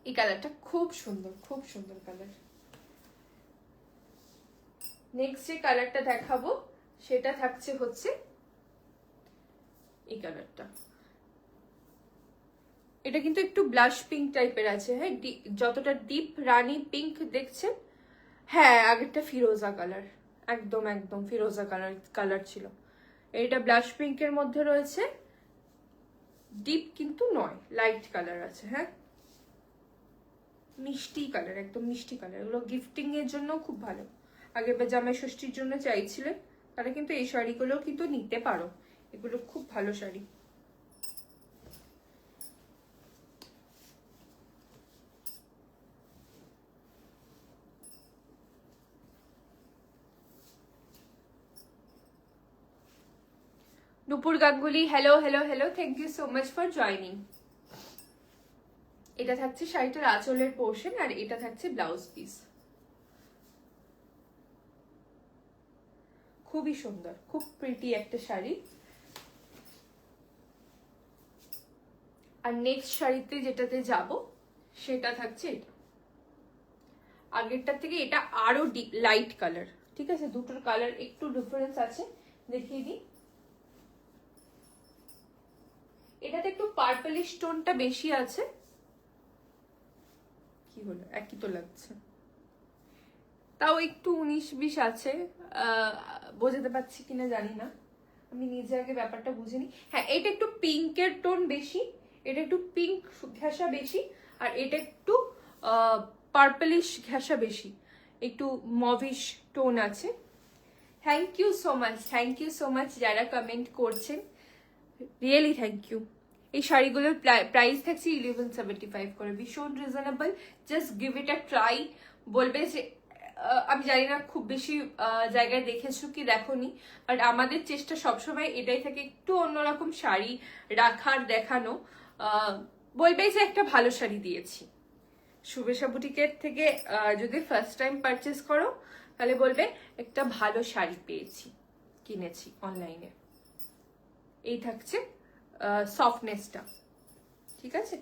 এই কালারটা খুব সুন্দর, খুব সুন্দর কালার। নেক্সট যে কালারটা দেখাবো সেটা থাকছে হচ্ছে এই কালারটা। এটা কিন্তু একটু ব্লাশ পিঙ্ক টাইপের আছে, হ্যাঁ, যতটা ডিপ রানী পিঙ্ক দেখছেন, হ্যাঁ আগেরটা ফিরোজা কালার, একদম একদম ফিরোজা কালার ছিল, এইটা ব্লাশ পিঙ্কের মধ্যে রয়েছে, ডিপ কিন্তু নয়, লাইট কালার আছে, হ্যাঁ মিষ্টি কালার, একদম মিষ্টি কালার। এগুলো গিফটিং এর জন্য খুব ভালো, আগের বার জামাই ষষ্ঠীর জন্য চাইছিলেন তারা কিন্তু এই শাড়িগুলো কিন্তু নিতে পারো, এগুলো খুব ভালো শাড়ি। Nupur Ganguly, hello hello hello, thank you so much for joining. এটা থাকছে শাড়িটার আঁচলের পোর্শন, আর এটা থাকছে ব্লাউজ পিস। খুবই সুন্দর, খুব প্রিটি একটা শাড়ি। আর নেক্সট শাড়িতে যেটাতে যাব সেটা থাকছে এটা, আগেরটার থেকে এটা আরো লাইট কালার, ঠিক আছে, দুটোর কালার একটু ডিফারেন্স আছে, দেখিয়ে দিই। এটাতে একটু পার্পলিশ টোনটা বেশি আছে, কি হলো একই তো লাগছে, তাও একটু 19-20 আছে, বোঝাতে পারছি কিনা জানি না, আমি নিজে আগে ব্যাপারটা বুঝিনি। হ্যাঁ, এটা একটু পিঙ্কের টোন বেশি, এটা একটু পিঙ্ক ঘেঁষা বেশি, আর এটা একটু পার্পলিশ ঘেঁষা বেশি, একটু মভিশ টোন আছে। থ্যাংক ইউ সো মাচ যারা কমেন্ট করছেন, রিয়েলি থ্যাংক ইউ। এই শাড়িগুলোর প্রাইস থাকছে 1175 করে, ভীষণ reasonable. Just give it a try. বলবে যে আমি জানি না খুব বেশি জায়গায় দেখেছো কি দেখোনি, বাট আমাদের চেষ্টা সবসময় এটাই থাকে, একটু অন্যরকম শাড়ি রাখার, দেখানো। বলবে যে একটা ভালো শাড়ি দিয়েছি। শুভেচ্ছা বুটিকের থেকে যদি ফার্স্ট টাইম পারচেস করো তাহলে বলবে একটা ভালো শাড়ি পেয়েছি, কিনেছি অনলাইনে। এই থাকছে সফটনেসটা, ঠিক আছে।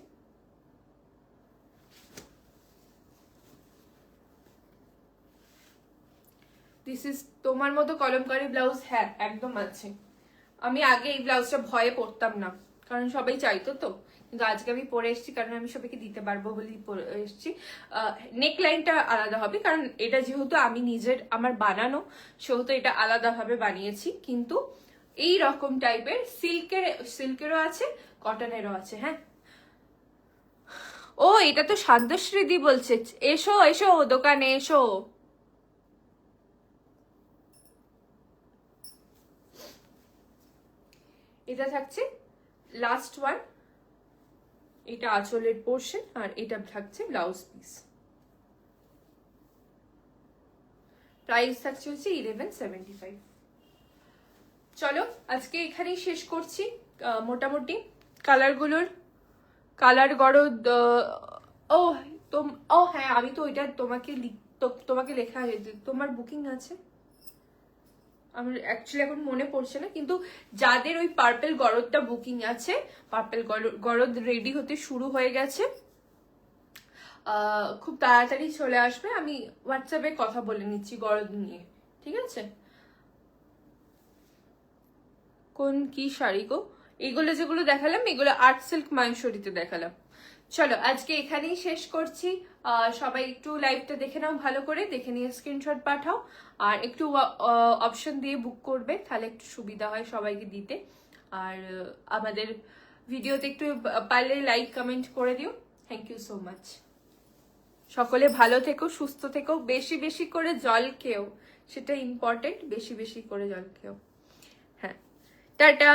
দিস ইজ তোমার মতো কলমকারি ব্লাউজ, হ্যাঁ একদম আছে। আমি আগে এই ব্লাউজটা ভয়ে পরতাম না, কারণ সবাই চাইতো তো, কিন্তু আজকে আমি পরে এসেছি কারণ আমি সবাইকে দিতে পারবো বলেই পরে এসেছি। নেক লাইনটা আলাদা হবে, কারণ এটা যেহেতু আমি নিজের আমার বানানো, সেহেতু এটা আলাদাভাবে বানিয়েছি। কিন্তু এই রকম টাইপের সিল্কেরও আছে, কটনেরও আছে। হ্যাঁ, ও এটা তো শান্তশ্রীদি বলছে, এসো এসো দোকানে এসো। এটা থাকছে লাস্ট ওয়ান, এটা আঁচলের পোর্শন, আর এটা থাকছে ব্লাউজ পিস। প্রাইস থাকছে হচ্ছে 1175। চলো আজকে এখানেই শেষ করছি। মোটামুটি কালার গড়। ও ও হ্যাঁ, আমি তো ওইটা তোমাকে লেখা হয়েছে, তোমার বুকিং আছে আমার অ্যাকচুয়ালি এখন মনে পড়ছে না, কিন্তু যাদের ওই পার্পেল গরদটা বুকিং আছে, পার্পেল গরদ রেডি হতে শুরু হয়ে গেছে, খুব তাড়াতাড়ি চলে আসবে। আমি হোয়াটসঅ্যাপে কথা বলে নিচ্ছি গরদ নিয়ে, ঠিক আছে। কোন কি শাড়ি গো? এগুলো যেগুলো দেখালাম এগুলো আর্ট সিল্ক মাংসরিতে দেখালাম। চলো আজকে এখানেই শেষ করছি। সবাই একটু লাইভটা দেখে নাও, ভালো করে দেখে নিয়ে স্ক্রিনশট পাঠাও, আর একটু অপশন দিয়ে বুক করবে, তাহলে একটু সুবিধা হয় সবাইকে দিতে। আর আমাদের ভিডিওতে একটু পারলে লাইক কমেন্ট করে দিও। Thank you so much. সকলে ভালো থেকো, সুস্থ থেকো, বেশি বেশি করে জল খেও, সেটা ইম্পর্টেন্ট, বেশি বেশি করে জল খেও। হ্যাঁ, টাটা।